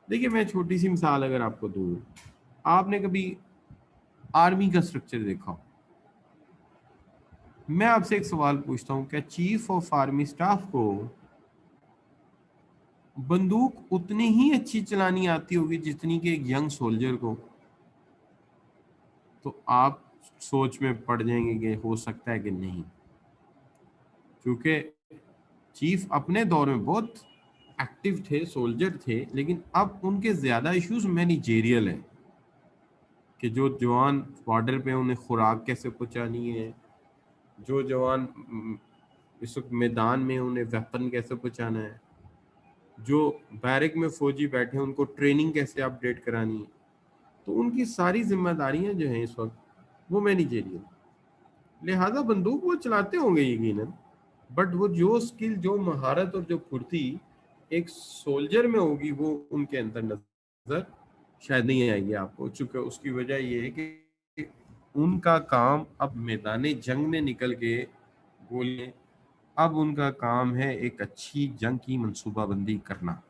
Speaker 1: देखिए, मैं छोटी सी मिसाल अगर आपको दूँ, आपने कभी आर्मी का स्ट्रक्चर देखा हो? मैं आपसे एक सवाल पूछता हूँ, क्या चीफ ऑफ आर्मी स्टाफ को बंदूक उतनी ही अच्छी चलानी आती होगी जितनी कि एक यंग सोल्जर को? तो आप सोच में पड़ जाएंगे कि हो सकता है कि नहीं, क्योंकि चीफ अपने दौर में बहुत एक्टिव थे, सोल्जर थे, लेकिन अब उनके ज़्यादा इश्यूज मैनेजेरियल हैं कि जो जवान बॉर्डर पे उन्हें खुराक कैसे पहुंचानी है, जो जवान इस वक्त मैदान में उन्हें वेपन कैसे पहुंचाना है, जो बैरक में फौजी बैठे हैं उनको ट्रेनिंग कैसे अपडेट करानी है, तो उनकी सारी जिम्मेदारियां जो हैं इस वक्त वो मैनेजेरियल। लिहाजा बंदूक वो चलाते होंगे यकीनन, बट वो जो स्किल, जो महारत और जो फुर्ती एक सोल्जर में होगी वो उनके अंदर नजर शायद नहीं आएगी आपको, चूंकि उसकी वजह ये है कि उनका काम अब मैदान जंग में निकल के गोले, अब उनका काम है एक अच्छी जंग की मंसूबाबंदी करना।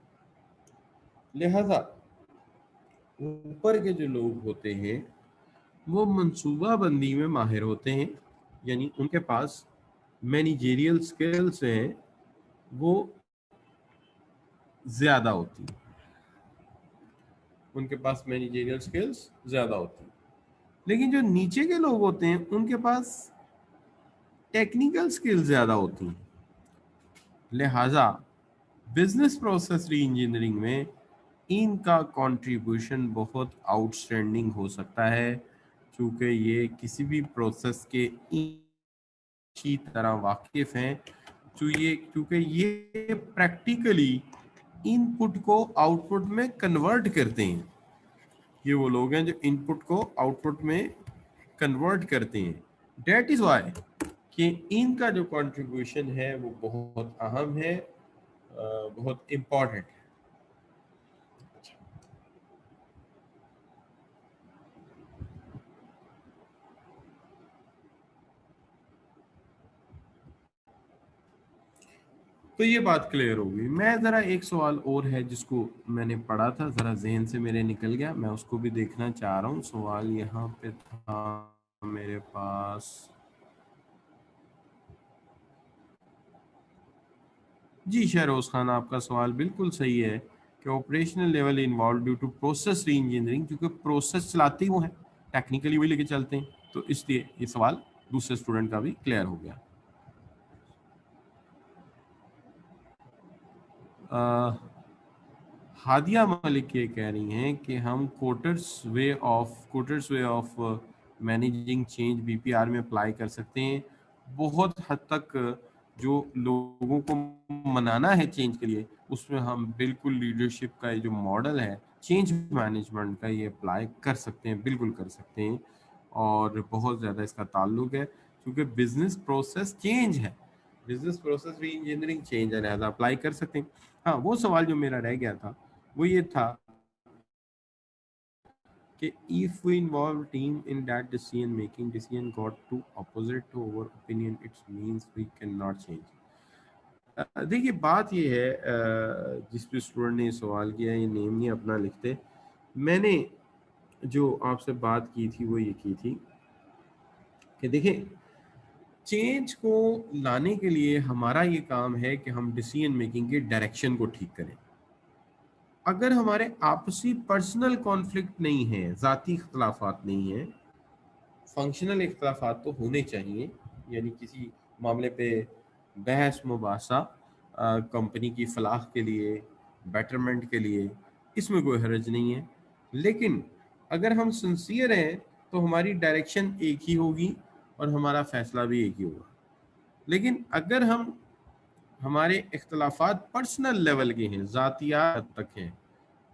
Speaker 1: लिहाजा ऊपर के जो लोग होते हैं वो मंसूबाबंदी में माहिर होते हैं, यानी उनके पास मैनेजेरियल स्किल्स हैं वो ज़्यादा होती है, उनके पास मैनेजेरियल स्किल्स ज़्यादा होती है। लेकिन जो नीचे के लोग होते हैं उनके पास टेक्निकल स्किल्स ज़्यादा होती हैं। लिहाजा बिजनेस प्रोसेस री इंजीनियरिंग में इनका कंट्रीब्यूशन बहुत आउटस्टैंडिंग हो सकता है, क्योंकि ये किसी भी प्रोसेस के अच्छी तरह वाकिफ हैं, क्योंकि ये प्रैक्टिकली इनपुट को आउटपुट में कन्वर्ट करते हैं। ये वो लोग हैं जो इनपुट को आउटपुट में कन्वर्ट करते हैं। डेट इज वाई कि इनका जो कंट्रीब्यूशन है वो बहुत अहम है, बहुत इम्पोर्टेंट है। तो ये बात क्लियर हो गई। मैं ज़रा एक सवाल और है जिसको मैंने पढ़ा था, ज़रा जहन से मेरे निकल गया, मैं उसको भी देखना चाह रहा हूँ। सवाल यहाँ पे था मेरे पास। जी शहरोज खान, आपका सवाल बिल्कुल सही है कि operational level involve due to process reengineering, क्योंकि प्रोसेस चलाते ही वो हैं, टेक्निकली वही लेके चलते हैं, तो इसलिए ये सवाल दूसरे स्टूडेंट का भी क्लियर हो गया। हादिया मलिक ये कह रही हैं कि हम Kotter's way of managing change BPR में अप्लाई कर सकते हैं। बहुत हद तक जो लोगों को मनाना है चेंज के लिए, उसमें हम बिल्कुल लीडरशिप का ये जो मॉडल है चेंज मैनेजमेंट का, ये अप्लाई कर सकते हैं, बिल्कुल कर सकते हैं। और बहुत ज़्यादा इसका ताल्लुक है, क्योंकि बिजनेस प्रोसेस चेंज है, बिजनेस प्रोसेस री इंजीनियरिंग चेंज है, लिहाजा अप्लाई कर सकते हैं। हाँ, वो सवाल जो मेरा रह गया था वो ये था कि if we involve team in that decision got too opposite to our opinion, it means we cannot change। देखिए बात ये है, जिस भी स्टूडेंट ने सवाल किया, ये नेम नहीं अपना लिखते। मैंने जो आपसे बात की थी वो ये की थी कि देखिए, चेंज को लाने के लिए हमारा ये काम है कि हम डिसीजन मेकिंग के डायरेक्शन को ठीक करें। अगर हमारे आपसी पर्सनल कॉन्फ्लिक्ट नहीं है, ज़ाती इख्तलाफात नहीं है, फंक्शनल इख्तलाफात तो होने चाहिए, यानी किसी मामले पे बहस मुबासा कंपनी की फलाह के लिए, बेटरमेंट के लिए, इसमें कोई हर्ज नहीं है। लेकिन अगर हम सिंसियर हैं तो हमारी डायरेक्शन एक ही होगी और हमारा फैसला भी एक ही होगा। लेकिन अगर हमारे इख्तलाफात पर्सनल लेवल के हैं, ज़ातियात हद तक हैं,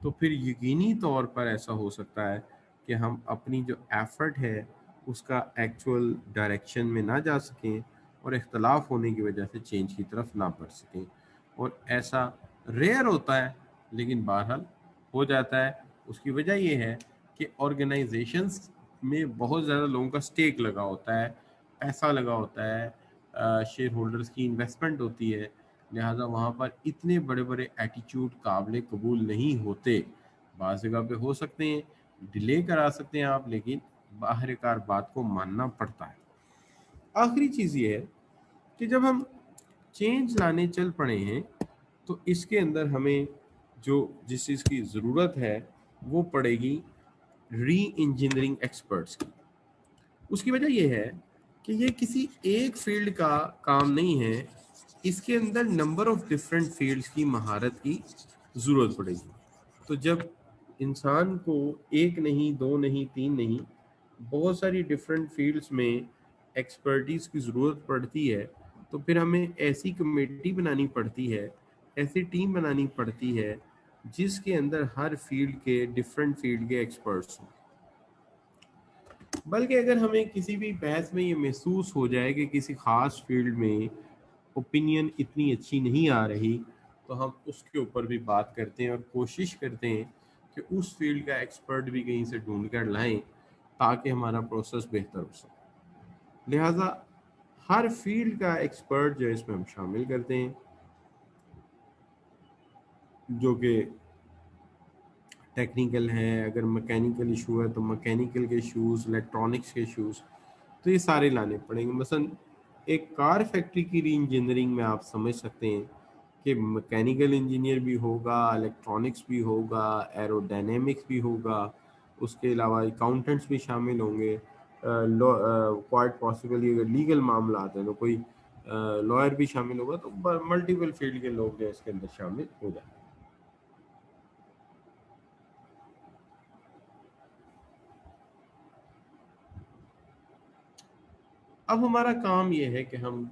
Speaker 1: तो फिर यकीनी तौर पर ऐसा हो सकता है कि हम अपनी जो एफर्ट है उसका एक्चुअल डायरेक्शन में ना जा सकें और इख्तलाफ होने की वजह से चेंज की तरफ ना बढ़ सकें। और ऐसा रेयर होता है, लेकिन बहरहाल हो जाता है। उसकी वजह यह है कि ऑर्गेनाइजेशंस में बहुत ज़्यादा लोगों का स्टेक लगा होता है, पैसा लगा होता है, शेयर होल्डर्स की इन्वेस्टमेंट होती है, लिहाजा वहाँ पर इतने बड़े बड़े एटीट्यूड काबिल कबूल नहीं होते। बाज़ जगह पे हो सकते हैं, डिले करा सकते हैं आप, लेकिन बाहरकार बात को मानना पड़ता है। आखिरी चीज़ ये है कि जब हम चेंज लाने चल पड़े हैं तो इसके अंदर हमें जो जिस चीज़ की ज़रूरत है वो पड़ेगी री इंजीनियरिंग एक्सपर्ट्स की। उसकी वजह यह है कि ये किसी एक फील्ड का काम नहीं है, इसके अंदर नंबर ऑफ डिफरेंट फील्ड्स की महारत की ज़रूरत पड़ेगी। तो जब इंसान को एक नहीं, दो नहीं, तीन नहीं, बहुत सारी डिफरेंट फील्ड्स में एक्सपर्टीज़ की ज़रूरत पड़ती है, तो फिर हमें ऐसी कमेटी बनानी पड़ती है, ऐसी टीम बनानी पड़ती है जिसके अंदर हर फील्ड के, डिफरेंट फील्ड के एक्सपर्ट्स हों। बल्कि अगर हमें किसी भी बहस में ये महसूस हो जाए कि किसी ख़ास फील्ड में ओपिनियन इतनी अच्छी नहीं आ रही, तो हम उसके ऊपर भी बात करते हैं और कोशिश करते हैं कि उस फील्ड का एक्सपर्ट भी कहीं से ढूंढ कर लाएं ताकि हमारा प्रोसेस बेहतर हो सके। लिहाजा हर फील्ड का एक्सपर्ट जो है इसमें हम शामिल करते हैं, जो कि टेक्निकल है, अगर मैकेनिकल इशू है तो मैकेनिकल के इशूज़, इलेक्ट्रॉनिक्स के इशूज़, तो ये सारे लाने पड़ेंगे। मसलन एक कार फैक्ट्री की री इंजीनियरिंग में आप समझ सकते हैं कि मैकेनिकल इंजीनियर भी होगा, इलेक्ट्रॉनिक्स भी होगा, एरोडायनेमिक्स भी होगा, उसके अलावा अकाउंटेंट्स भी शामिल होंगे। क्वाइट पॉसिबली अगर लीगल मामला आते हैं तो कोई लॉयर भी शामिल होगा, तो मल्टीपल फील्ड के लोग जो है इसके अंदर शामिल हो जाएंगे। अब हमारा काम ये है कि हम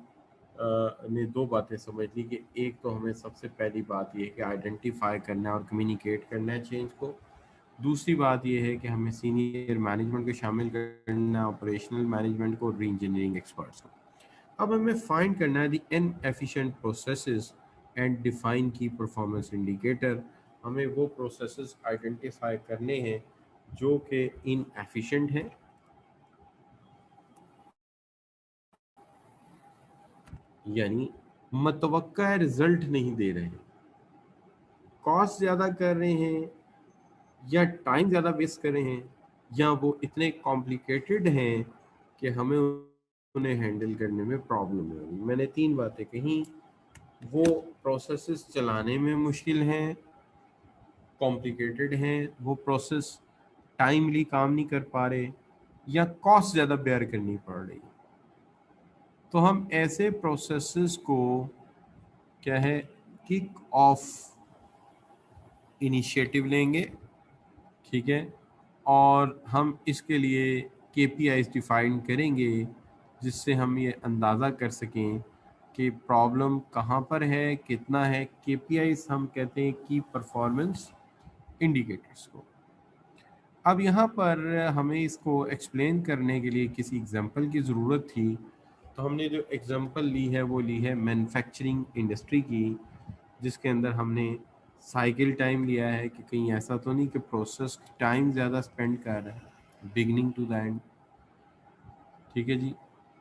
Speaker 1: ने दो बातें समझ ली कि एक तो हमें सबसे पहली बात ये है कि आइडेंटिफाई करना है और कम्युनिकेट करना है चेंज को। दूसरी बात ये है कि हमें सीनियर मैनेजमेंट को शामिल करना है, ऑपरेशनल मैनेजमेंट को, री इंजीनियरिंग एक्सपर्ट्स को। अब हमें फाइंड करना है the inefficient processes and define की परफॉर्मेंस इंडिकेटर। हमें वो प्रोसेसेस आइडेंटिफाई करने हैं जो कि इनएफिशिएंट हैं, यानी मतवक्का रिजल्ट नहीं दे रहे हैं, कॉस्ट ज़्यादा कर रहे हैं, या टाइम ज़्यादा वेस्ट कर रहे हैं, या वो इतने कॉम्प्लिकेटेड हैं कि हमें उन्हें हैंडल करने में प्रॉब्लम हो रही। मैंने तीन बातें कही, वो प्रोसेसेस चलाने में मुश्किल हैं, कॉम्प्लिकेटेड हैं, वो प्रोसेस टाइमली काम नहीं कर पा रहे, या कॉस्ट ज़्यादा बेयर करनी पड़ रही। तो हम ऐसे प्रोसेसेस को क्या है, किक ऑफ इनिशिएटिव लेंगे, ठीक है, और हम इसके लिए केपीआईज डिफाइन करेंगे जिससे हम ये अंदाज़ा कर सकें कि प्रॉब्लम कहाँ पर है, कितना है। केपीआईज हम कहते हैं की परफॉर्मेंस इंडिकेटर्स को। अब यहाँ पर हमें इसको एक्सप्लेन करने के लिए किसी एग्जांपल की ज़रूरत थी, तो हमने जो एग्जांपल ली है वो ली है मैन्युफैक्चरिंग इंडस्ट्री की, जिसके अंदर हमने साइकिल टाइम लिया है कि कहीं ऐसा तो नहीं कि प्रोसेस टाइम ज़्यादा स्पेंड कर रहा है बिगनिंग टू द एंड। ठीक है जी।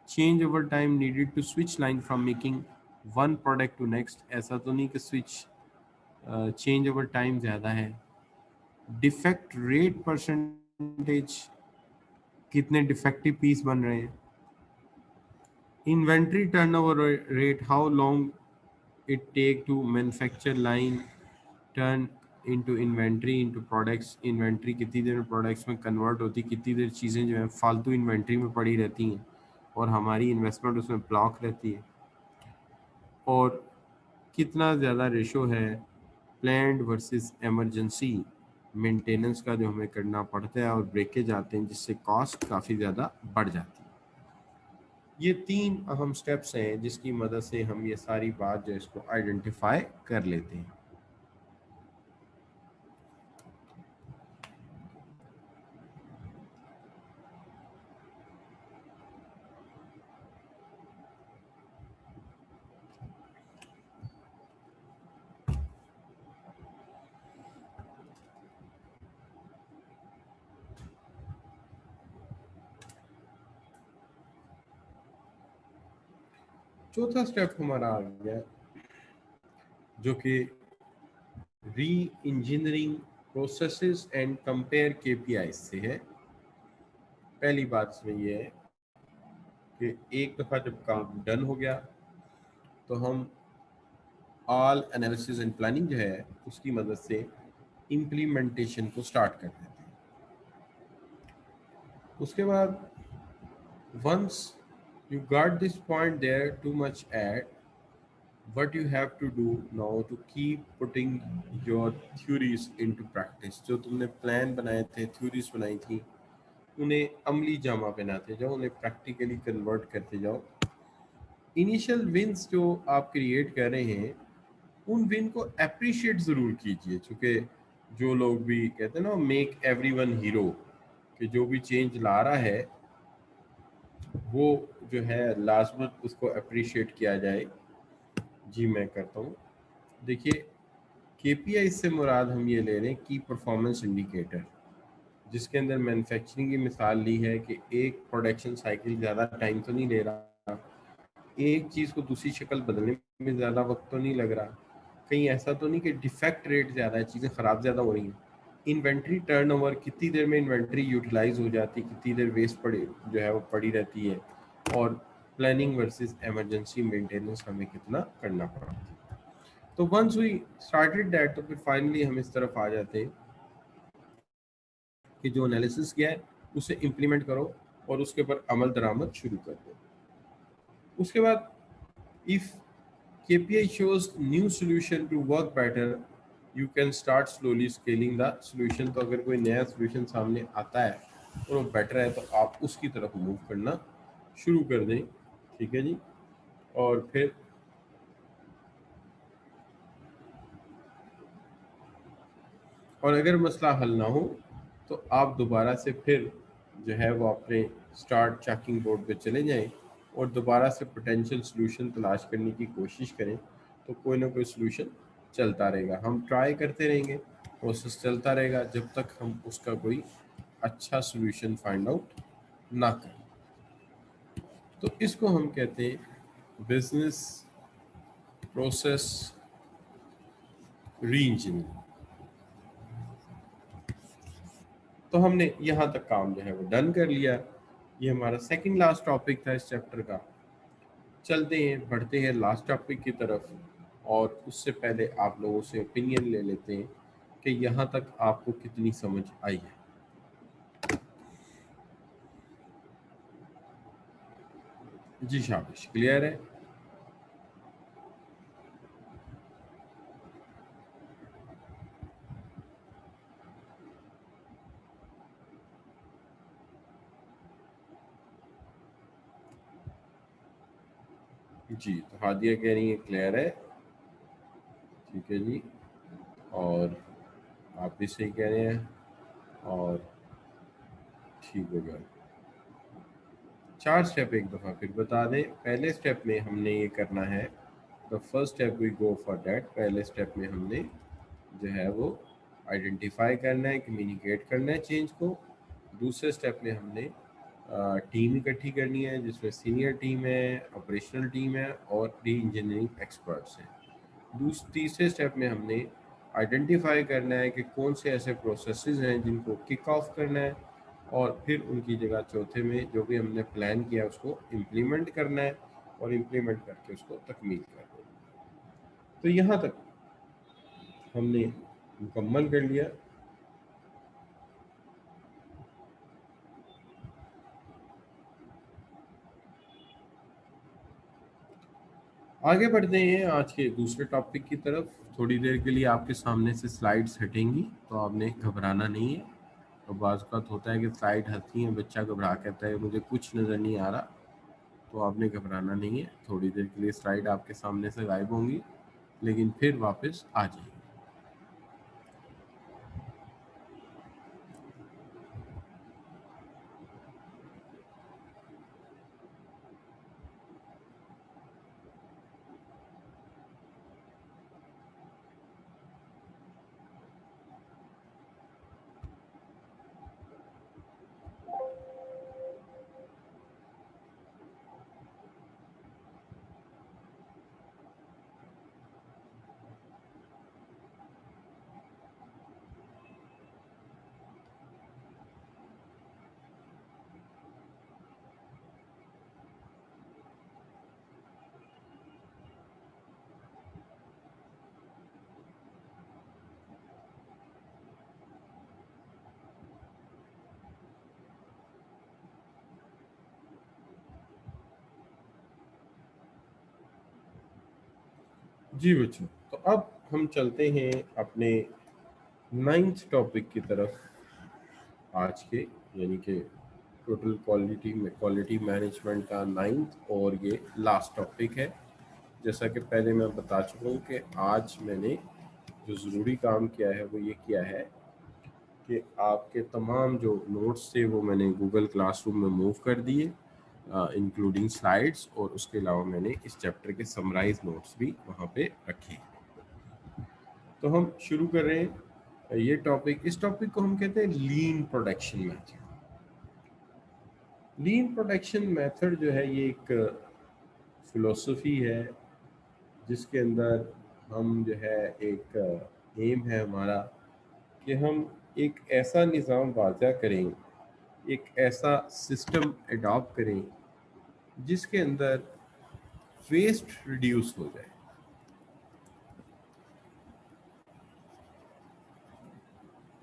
Speaker 1: Change over time needed to switch line from making one product to next, ऐसा तो नहीं कि स्विच चेंज ओवर टाइम ज़्यादा है। डिफेक्ट रेट परसेंटेज, कितने डिफेक्टिव पीस बन रहे हैं। Inventory turnover rate, how long it take to manufacture line turn into inventory into products, inventory कितनी देर में प्रोडक्ट्स में कन्वर्ट होती, कितनी देर चीज़ें जो है फालतू इन्वेंट्री में पड़ी रहती हैं और हमारी इन्वेस्टमेंट उसमें ब्लॉक रहती है। और कितना ज़्यादा रेशो है प्लान्ड वर्सेस इमरजेंसी मेंटेनेंस का जो हमें करना पड़ता है और ब्रेकेज आते हैं जिससे कॉस्ट काफ़ी ज़्यादा बढ़ जाती है। ये तीन अहम स्टेप्स हैं जिसकी मदद से हम ये सारी बात जो है इसको आइडेंटिफाई कर लेते हैं। चौथा स्टेप हमारा आ गया जो कि री engineering processes and compare KPI से है। पहली बात इसमें यह है कि एक दफ़ा जब काम डन हो गया तो हम ऑल एनालिसिस एंड प्लानिंग जो है उसकी मदद से इम्प्लीमेंटेशन को स्टार्ट कर देते हैं। उसके बाद once you got this point there too much at what you have to do now to keep putting your theories into practice। जो तुमने प्लान बनाए थे, थ्योरीज बनाई थी, उन्हें अमली जामा पहनाते जाओ, उन्हें प्रैक्टिकली कन्वर्ट करते जाओ। इनिशियल विंस जो आप क्रिएट कर रहे हैं उन विन को अप्रिशिएट ज़रूर कीजिए, चूँकि जो लोग भी कहते हैं ना मेक एवरीवन हीरो, कि जो भी चेंज ला रहा है वो जो है लाजमत उसको अप्रिशिएट किया जाए। जी मैं करता हूँ। देखिए केपीआई से मुराद हम ये ले रहे हैं की परफॉर्मेंस इंडिकेटर, जिसके अंदर मैन्युफैक्चरिंग की मिसाल ली है कि एक प्रोडक्शन साइकिल ज़्यादा टाइम तो नहीं ले रहा, एक चीज़ को दूसरी शक्ल बदलने में ज़्यादा वक्त तो नहीं लग रहा, कहीं ऐसा तो नहीं कि डिफेक्ट रेट ज़्यादा है, चीज़ें ख़राब ज़्यादा हो रही हैं। इन्वेंट्री टर्नओवर, कितनी देर में इन्वेंट्री यूटिलाइज हो जाती है, कितनी देर वेस्ट पड़ी जो है वो पड़ी रहती है। और प्लानिंग वर्सेस इमरजेंसी मेंटेनेंस हमें कितना करना पड़ता है। तो वंस वी स्टार्टेड दैट, तो फिर फाइनली हम इस तरफ आ जाते हैं कि जो एनालिसिस किया है उसे इम्प्लीमेंट करो और उसके ऊपर अमल दरामद शुरू कर दो। उसके बाद if KPI shows new solution to work better, you can start slowly scaling the solution। तो अगर कोई नया solution सामने आता है और वो बेटर है तो आप उसकी तरफ मूव करना शुरू कर दें। ठीक है जी। और फिर और अगर मसला हल ना हो तो आप दोबारा से फिर जो है वो अपने स्टार्ट चेकिंग बोर्ड पे चले जाएं और दोबारा से पोटेंशियल सोल्यूशन तलाश करने की कोशिश करें तो कोई ना कोई सोल्यूशन चलता रहेगा। हम ट्राई करते रहेंगे, प्रोसेस चलता रहेगा जब तक हम उसका कोई अच्छा सोल्यूशन फाइंड आउट ना करें। तो इसको हम कहते हैं बिजनेस प्रोसेस री इंजीनियरिंग। तो हमने यहाँ तक काम जो है वो डन कर लिया। ये हमारा सेकंड लास्ट टॉपिक था इस चैप्टर का। चलते हैं, बढ़ते हैं लास्ट टॉपिक की तरफ, और उससे पहले आप लोगों से ओपिनियन ले लेते हैं कि यहाँ तक आपको कितनी समझ आई है। जी शाबाश, क्लियर है। जी, तो हादिया कह रही है क्लियर है, ठीक है जी। और आप भी सही कह रहे हैं, और ठीक हो गया। 4 स्टेप एक दफ़ा फिर बता दें। पहले स्टेप में हमने ये करना है, the first step we go for that. पहले स्टेप में हमने जो है वो आइडेंटिफाई करना है, कम्युनिकेट करना है चेंज को। दूसरे स्टेप में हमने टीम इकट्ठी करनी है जिसमें सीनियर टीम है, ऑपरेशनल टीम है और री इंजीनियरिंग एक्सपर्ट्स हैं। तीसरे स्टेप में हमने आइडेंटिफाई करना है कि कौन से ऐसे प्रोसेसेस हैं जिनको किक ऑफ करना है, और फिर उनकी जगह चौथे में जो भी हमने प्लान किया उसको इम्प्लीमेंट करना है, और इम्प्लीमेंट करके उसको तकमील करना है। तो यहाँ तक हमने मुकम्मल कर लिया। आगे बढ़ते हैं आज के दूसरे टॉपिक की तरफ। थोड़ी देर के लिए आपके सामने से स्लाइड्स हटेंगी, तो आपने घबराना नहीं है। तो बाज़ अवत होता है कि स्लाइड हटती हैं, बच्चा घबरा कहता है मुझे कुछ नज़र नहीं आ रहा, तो आपने घबराना नहीं है। थोड़ी देर के लिए स्लाइड आपके सामने से गायब होंगी, लेकिन फिर वापस आ जाएंगी। जी बच्चों, तो अब हम चलते हैं अपने नाइन्थ टॉपिक की तरफ आज के, यानी कि टोटल क्वालिटी मैनेजमेंट का नाइन्थ और ये लास्ट टॉपिक है। जैसा कि पहले मैं बता चुका हूँ कि आज मैंने जो ज़रूरी काम किया है वो ये किया है कि आपके तमाम जो नोट्स थे वो मैंने गूगल क्लासरूम में मूव कर दिए, इंक्लूडिंग स्लाइड्स, और उसके अलावा मैंने इस चैप्टर के समराइज नोट्स भी वहाँ पे रखे। तो हम शुरू कर रहे हैं ये टॉपिक। इस टॉपिक को हम कहते हैं लीन प्रोडक्शन मेथड। लीन प्रोडक्शन मेथड जो है ये एक फिलोसफी है जिसके अंदर हम जो है एक एम है हमारा कि हम एक ऐसा निज़ाम वाज़ा करें, एक ऐसा सिस्टम एडॉप्ट करें जिसके अंदर वेस्ट रिड्यूस हो जाए।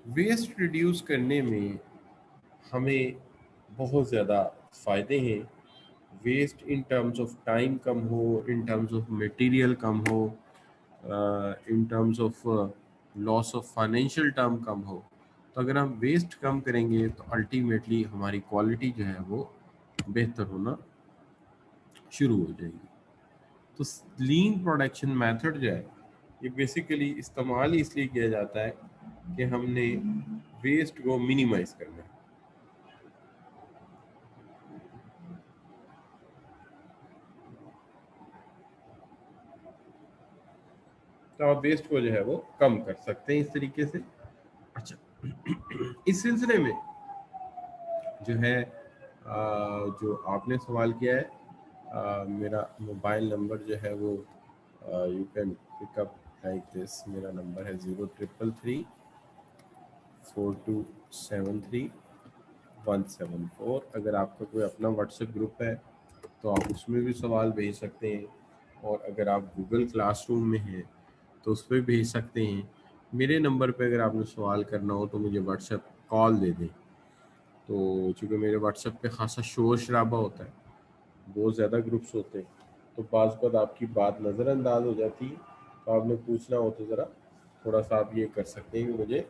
Speaker 1: वेस्ट रिड्यूस करने में हमें बहुत ज़्यादा फ़ायदे हैं। Waste in terms of time कम हो, इन टर्म्स ऑफ मटेरियल कम हो, in terms of loss of financial term कम हो। तो अगर हम वेस्ट कम करेंगे तो अल्टीमेटली हमारी क्वालिटी जो है वो बेहतर होना शुरू हो जाएगी। तो लीन प्रोडक्शन मेथड जो है ये बेसिकली इस्तेमाल ही इसलिए किया जाता है कि हमने वेस्ट को मिनिमाइज करना है। तो आप वेस्ट को जो है वो कम कर सकते हैं इस तरीके से। अच्छा, इस सिलसिले में जो है जो आपने सवाल किया है, मेरा मोबाइल नंबर जो है वो you can pick up like this. मेरा नंबर है 03334273 174। अगर आपका कोई अपना व्हाट्सएप ग्रुप है तो आप उसमें भी सवाल भेज सकते हैं, और अगर आप गूगल क्लासरूम में हैं तो उस पर भेज सकते हैं। मेरे नंबर पे अगर आपने सवाल करना हो तो मुझे व्हाट्सएप कॉल दे दें। तो चूँकि मेरे व्हाट्सएप पे ख़ासा शोर शराबा होता है, बहुत ज़्यादा ग्रुप्स होते हैं, तो बाज़ बात आपकी बात नज़रअंदाज हो जाती है। तो आपने पूछना हो तो ज़रा थोड़ा सा आप ये कर सकते हैं कि मुझे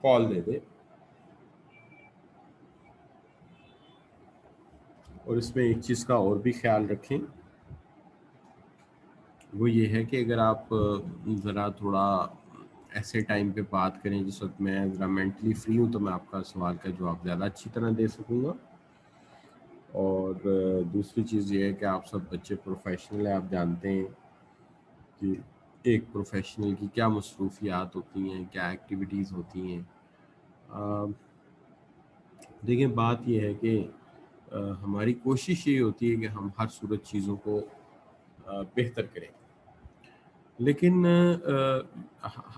Speaker 1: कॉल दे दें। और इसमें एक चीज़ का और भी ख्याल रखें, वो ये है कि अगर आप ज़रा थोड़ा ऐसे टाइम पे बात करें जिस वक्त मैं ज़रा मेंटली फ्री हूँ, तो मैं आपका सवाल का जवाब ज़्यादा अच्छी तरह दे सकूँगा। और दूसरी चीज़ ये है कि आप सब बच्चे प्रोफेशनल हैं, आप जानते हैं कि एक प्रोफेशनल की क्या मसरूफियात होती हैं, क्या एक्टिविटीज़ होती हैं। अ, देखिए, बात यह है कि हमारी कोशिश ये होती है कि हम हर सूरत चीज़ों को बेहतर करें। लेकिन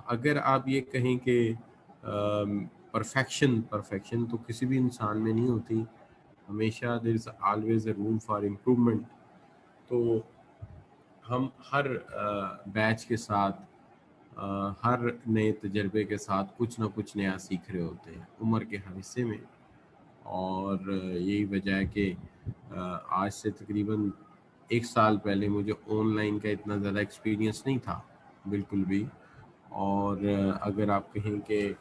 Speaker 1: अगर आप ये कहें कि परफेक्शन परफेक्शन तो किसी भी इंसान में नहीं होती। हमेशा there is always a room for improvement. तो हम हर बैच के साथ, हर नए तजर्बे के साथ कुछ ना कुछ नया सीख रहे होते हैं उम्र के हर हिस्से में। और यही वजह है कि आज से तकरीबन 1 साल पहले मुझे ऑनलाइन का इतना ज़्यादा एक्सपीरियंस नहीं था, बिल्कुल भी। और अगर आप कहें कि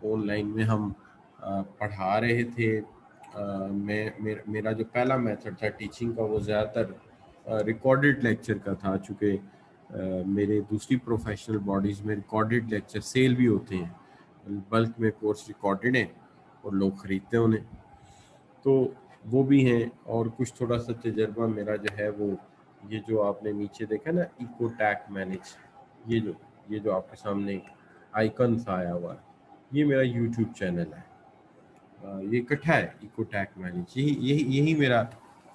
Speaker 1: ऑनलाइन में हम पढ़ा रहे थे, मेरा जो पहला मेथड था टीचिंग का वो ज़्यादातर रिकॉर्डेड लेक्चर का था। चूँकि मेरे दूसरी प्रोफेशनल बॉडीज़ में रिकॉर्डेड लेक्चर सेल भी होते हैं, बल्क में कोर्स रिकॉर्डेड हैं और लोग ख़रीदते हैं उन्हें, तो वो भी हैं। और कुछ थोड़ा सा तजर्बा मेरा जो है वो, ये जो आपने नीचे देखा ना, इको टैक मैनेज, ये जो आपके सामने आइकन सा आया हुआ है, ये मेरा यूट्यूब चैनल है। ये इकट्ठा है इको टैक मैनेज, यही यही यही मेरा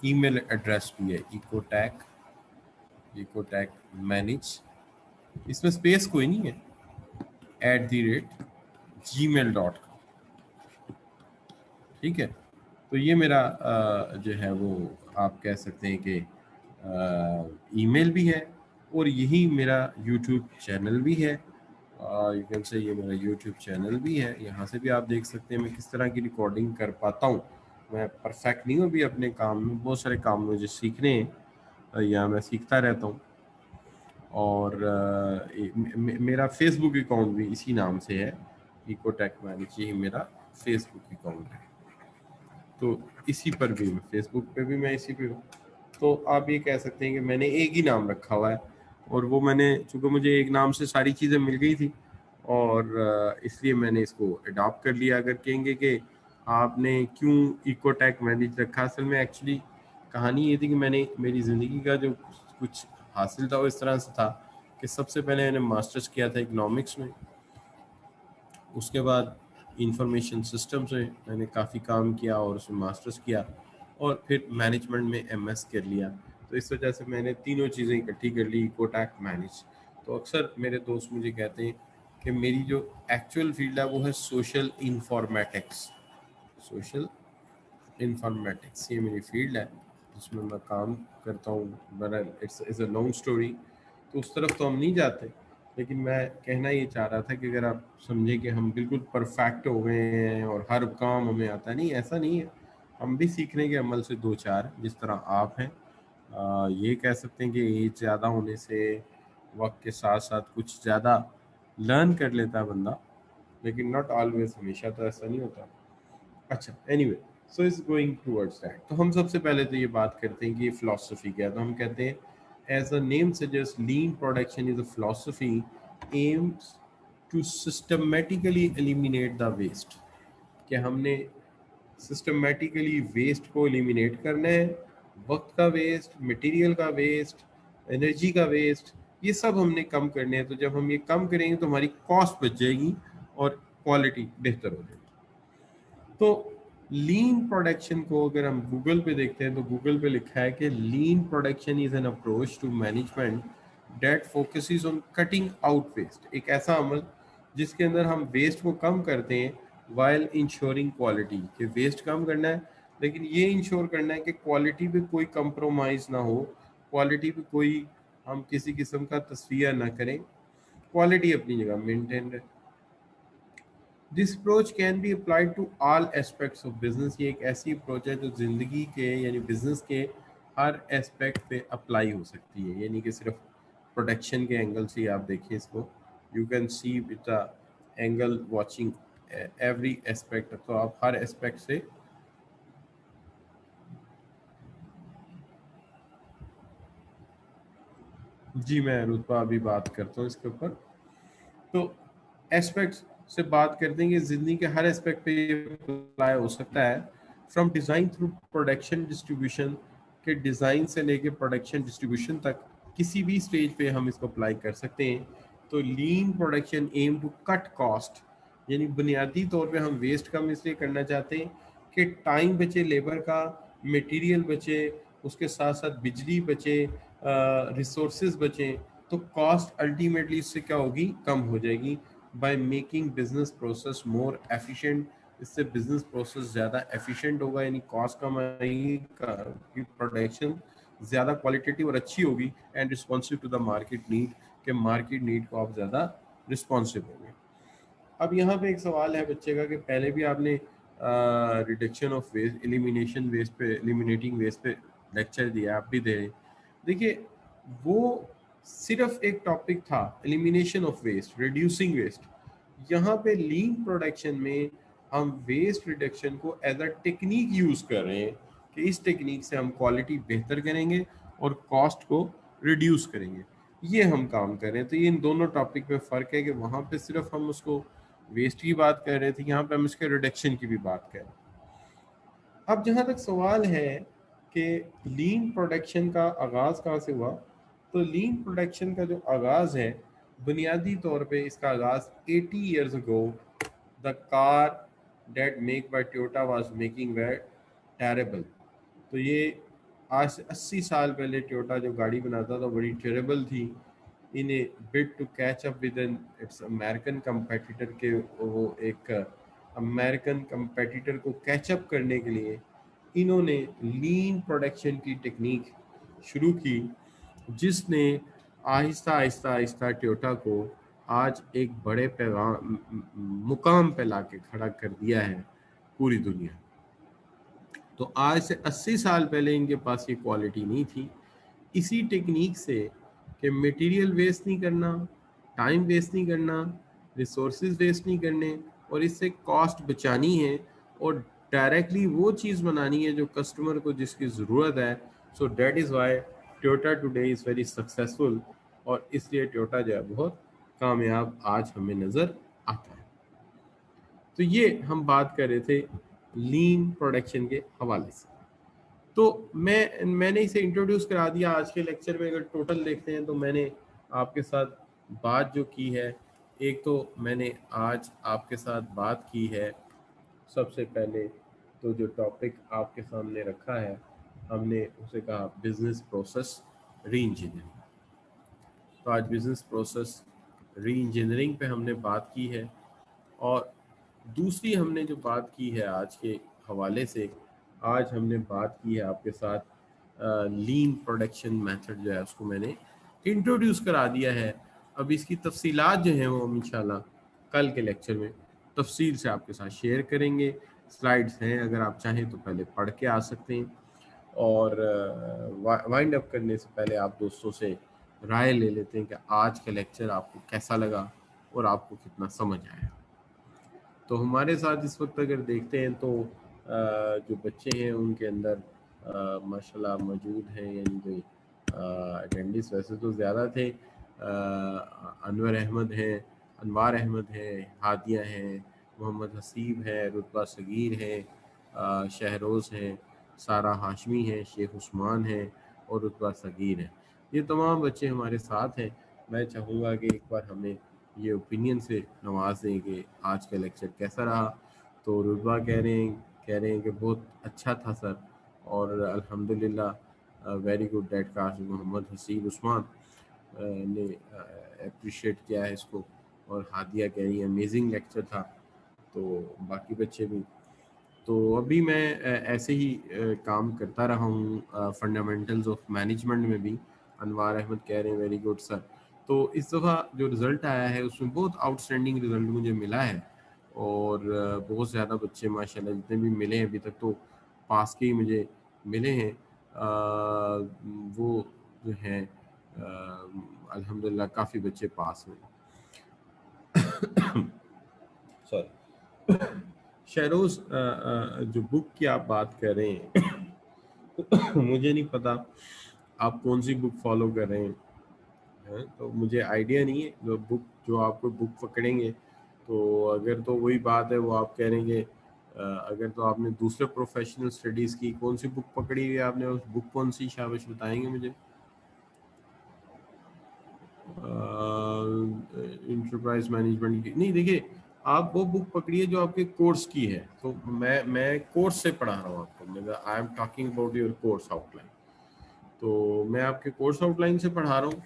Speaker 1: ईमेल एड्रेस भी है, इको टैक मैनेज। इसमें स्पेस कोई नहीं है, @gmail.com। ठीक है, तो ये मेरा जो है वो आप कह सकते हैं कि ईमेल भी है, और यही मेरा यूट्यूब चैनल भी है। यू कैन से ये मेरा यूट्यूब चैनल भी है। यहाँ से भी आप देख सकते हैं मैं किस तरह की रिकॉर्डिंग कर पाता हूँ। मैं परफेक्ट नहीं हूँ अभी अपने काम में, बहुत सारे काम मुझे सीखने हैं, या मैं सीखता रहता हूँ। और मेरा फेसबुक अकाउंट भी इसी नाम से है, इकोटेक मैनेज, यही मेरा फेसबुक अकाउंट है। तो इसी पर भी मैं, फेसबुक पे भी मैं इसी पे हूँ। तो आप ये कह सकते हैं कि मैंने एक ही नाम रखा हुआ है, और वो मैंने, चूँकि मुझे एक नाम से सारी चीज़ें मिल गई थी, और इसलिए मैंने इसको अडॉप्ट कर लिया। अगर कहेंगे कि आपने क्यों इकोटेक मैनेज रखा, असल में एक्चुअली कहानी ये थी कि मैंने, मेरी ज़िंदगी का जो कुछ हासिल था वो इस तरह से था कि सबसे पहले मैंने मास्टर्स किया था इकोनॉमिक्स में, उसके बाद इंफॉर्मेशन सिस्टम्स में मैंने काफ़ी काम किया और उसमें मास्टर्स किया, और फिर मैनेजमेंट में एमएस कर लिया। तो इस वजह से मैंने तीनों चीज़ें इकट्ठी कर ली, इकोटैक मैनेज। तो अक्सर मेरे दोस्त मुझे कहते हैं कि मेरी जो एक्चुअल फील्ड है वो है सोशल इंफॉर्मेटिक्स। सोशल इंफॉर्मेटिक्स ये मेरी फील्ड है जिसमें मैं काम करता हूँ, but it's a long story, तो उस तरफ तो हम नहीं जाते। लेकिन मैं कहना ये चाह रहा था कि अगर आप समझे कि हम बिल्कुल परफेक्ट हो गए हैं और हर काम हमें आता नहीं, ऐसा नहीं है। हम भी सीखने के अमल से दो चार, जिस तरह आप हैं। ये कह सकते हैं कि एज ज़्यादा होने से वक्त के साथ साथ कुछ ज़्यादा लर्न कर लेता है बंदा, लेकिन नॉट ऑलवेज, हमेशा तो ऐसा नहीं होता। अच्छा, anyway, so is going towards that. तो हम सबसे पहले तो ये बात करते हैं कि ये फिलॉसफी क्या है। तो हम कहते हैं, as a name suggest, lean production is a philosophy aims to systematically eliminate the waste. कि हमने सिस्टमेटिकली वेस्ट को एलिमिनेट करना है, वक्त का वेस्ट, मटेरियल का वेस्ट, एनर्जी का वेस्ट, ये सब हमने कम करने हैं। तो जब हम ये कम करेंगे तो हमारी कॉस्ट बच जाएगी और क्वालिटी बेहतर हो जाएगी। तो लीन प्रोडक्शन को अगर हम गूगल पे देखते हैं तो गूगल पे लिखा है कि lean production is an approach to management that focuses on cutting out waste. एक ऐसा अमल जिसके अंदर हम वेस्ट को कम करते हैं वाइल इंश्योरिंग क्वालिटी, कि वेस्ट कम करना है लेकिन ये इंश्योर करना है कि क्वालिटी पे कोई कंप्रोमाइज ना हो, क्वालिटी पे कोई हम किसी किस्म का तस्वीर ना करें, क्वालिटी अपनी जगह मेंटेन रहे। This approach can be applied to all aspects of business. ये एक ऐसी अप्रोच है जो जिंदगी के यानी बिजनेस के हर एस्पेक्ट पे अप्लाई हो सकती है, यानी कि सिर्फ प्रोडक्शन के एंगल से आप देखिए इसको, you can see with the angle watching every aspect. तो आप हर एस्पेक्ट से जी मैं रुतबा अभी बात करता हूँ इसके ऊपर। तो एस्पेक्ट्स से बात करते हैं कि जिंदगी के हर एस्पेक्ट पे ये अप्लाई हो सकता है, from design through production distribution, के डिज़ाइन से लेके प्रोडक्शन डिस्ट्रीब्यूशन तक किसी भी स्टेज पे हम इसको अप्लाई कर सकते हैं। तो lean production aim to cut cost, यानी बुनियादी तौर पे हम वेस्ट कम इसलिए करना चाहते हैं कि टाइम बचे लेबर का, मटेरियल बचे, उसके साथ साथ बिजली बचे, रिसोर्सेज बचें, तो कॉस्ट अल्टीमेटली इससे क्या होगी, कम हो जाएगी by making business process more efficient. इससे बिजनेस प्रोसेस ज़्यादा एफिशिएंट होगा, यानी कॉस्ट कम आएगी, प्रोडक्शन ज़्यादा क्वालिटेटिव और अच्छी होगी and responsive to the market need, के मार्केट नीड को आप ज़्यादा रिस्पॉन्सिव होंगे। अब यहाँ पे एक सवाल है बच्चे का कि पहले भी आपने reduction of waste, elimination waste पे, एलिमिनेटिंग वेस्ट पे लेक्चर दिया, आप भी दे रहे हैं। देखिए वो सिर्फ एक टॉपिक था, elimination of waste, reducing waste. यहाँ पे लीन प्रोडक्शन में हम वेस्ट रिडक्शन को एज अ टेक्निक यूज कर रहे हैं कि इस टेक्निक से हम क्वालिटी बेहतर करेंगे और कॉस्ट को रिड्यूस करेंगे। ये हम काम कर रहे हैं। तो ये इन दोनों टॉपिक में फ़र्क है कि वहाँ पे सिर्फ हम उसको वेस्ट की बात कर रहे थे, यहाँ पे हम इसके रिडक्शन की भी बात कर रहे हैं। अब जहाँ तक सवाल है कि लीन प्रोडक्शन का आगाज़ कहाँ से हुआ, तो लीन प्रोडक्शन का जो आगाज़ है बुनियादी तौर पे इसका आगाज़ 80 years ago, the car that make by Toyota was making were terrible. तो ये आज से 80 साल पहले टोयोटा जो गाड़ी बनाता था बड़ी टेरेबल थी। In a bid to catch up with an its American competitor, के वो एक अमेरिकन कंपेटिटर को कैचअप करने के लिए इन्होंने लीन प्रोडक्शन की टेक्निक शुरू की, जिसने आहिस्ता आहिस्ता आहिस्ता टोयोटा को आज एक बड़े पैगाम मुकाम पे लाके खड़ा कर दिया है पूरी दुनिया। तो आज से 80 साल पहले इनके पास ये क्वालिटी नहीं थी। इसी टेक्निक से कि मटेरियल वेस्ट नहीं करना, टाइम वेस्ट नहीं करना, रिसोर्सेज वेस्ट नहीं करने, और इससे कॉस्ट बचानी है और डायरेक्टली वो चीज़ बनानी है जो कस्टमर को जिसकी ज़रूरत है। So that is why Toyota today is very successful, और इसलिए टोयोटा जो है बहुत कामयाब आज हमें नज़र आता है। तो ये हम बात कर रहे थे लीन प्रोडक्शन के हवाले से। तो मैंने इसे इंट्रोड्यूस करा दिया। आज के लेक्चर में अगर टोटल देखते हैं तो मैंने आपके साथ बात जो की है, एक तो मैंने आज आपके साथ बात की है, सबसे पहले तो जो टॉपिक आपके सामने रखा है हमने उसे कहा बिजनेस प्रोसेस री इंजीनियरिंग। तो आज बिजनेस प्रोसेस री इंजीनियरिंग पे हमने बात की है। और दूसरी हमने जो बात की है आज के हवाले से, आज हमने बात की है आपके साथ लीन प्रोडक्शन मेथड जो है उसको मैंने इंट्रोड्यूस करा दिया है। अब इसकी तफसीलात जो हैं वो हम इंशाल्लाह कल के लेक्चर में तफसील से आपके साथ शेयर करेंगे। स्लाइड्स हैं, अगर आप चाहें तो पहले पढ़ के आ सकते हैं। और वाइंड अप करने से पहले आप दोस्तों से राय ले लेते हैं कि आज का लेक्चर आपको कैसा लगा और आपको कितना समझ आया। तो हमारे साथ इस वक्त अगर देखते हैं तो जो बच्चे हैं उनके अंदर माशाल्लाह मौजूद हैं, यानी कि अटेंडेंस वैसे तो ज़्यादा थे। अनवर अहमद हैं, अनवार अहमद हैं, हादिया हैं, मोहम्मद हसीब है, रुतबा सगीर है, शहरोज़ हैं, सारा हाशमी हैं, शेख उस्मान हैं और रुतबा सगीर हैं। ये तमाम बच्चे हमारे साथ हैं। मैं चाहूँगा कि एक बार हमें ये ओपिनियन से नवाज दें कि आज का लेक्चर कैसा रहा। तो रुतबा कह रहे हैं कि बहुत अच्छा था सर, और अल्हम्दुलिल्लाह वेरी गुड डैट काश मोहम्मद हसीब उस्मान ने अप्रिशिएट किया है इसको। और हादिया कह रही है अमेजिंग लेक्चर था। तो बाकी बच्चे भी, तो अभी मैं ऐसे ही काम करता रहा हूँ फंडामेंटल्स ऑफ मैनेजमेंट में भी। अनवार अहमद कह रहे हैं वेरी गुड सर। तो इस दफ़ा जो रिज़ल्ट आया है उसमें बहुत आउटस्टैंडिंग रिज़ल्ट मुझे मिला है। और बहुत ज़्यादा बच्चे माशाल्लाह जितने भी मिले हैं अभी तक तो पास के ही मुझे मिले हैं। वो जो हैं अल्हम्दुलिल्लाह काफ़ी बच्चे पास हुए। सॉरी। शहरोज जो बुक की आप बात कर रहे हैं मुझे नहीं पता आप कौन सी बुक फॉलो कर रहे हैं, तो मुझे आइडिया नहीं है। जो बुक जो आपको बुक पकड़ेंगे, तो अगर तो वही बात है वो आप कह रहे हैं कि अगर तो आपने दूसरे प्रोफेशनल स्टडीज़ की कौन सी बुक पकड़ी हुई है आपने, उस बुक कौन सी शाबाश बताएंगे मुझे। इंटरप्राइज मैनेजमेंट की नहीं, देखिए आप वो बुक पकड़िए जो आपके कोर्स की है। तो मैं कोर्स से पढ़ा रहा हूँ आपको, I am talking about your course outline. तो मैं आपके कोर्स आउटलाइन से पढ़ा रहा हूँ।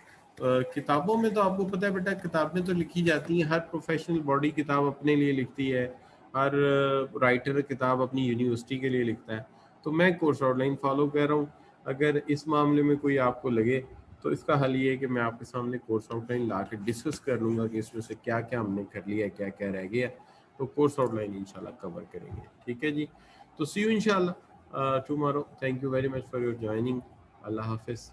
Speaker 1: किताबों में तो आपको पता है बेटा, किताबें तो लिखी जाती हैं, हर प्रोफेशनल बॉडी किताब अपने लिए लिखती है, हर राइटर किताब अपनी यूनिवर्सिटी के लिए लिखता है। तो मैं कोर्स आउटलाइन फॉलो कर रहा हूँ। अगर इस मामले में कोई आपको लगे तो इसका हल ये है कि मैं आपके सामने कोर्स आउटलाइन ला के डिस्कस कर लूँगा कि इसमें से क्या क्या हमने कर लिया, क्या क्या रह गया। तो कोर्स आउटलाइन इंशाल्लाह कवर करेंगे। ठीक है जी। तो सी यू इंशाल्लाह tomorrow. Thank you very much for your joining. अल्लाह हाफिज़।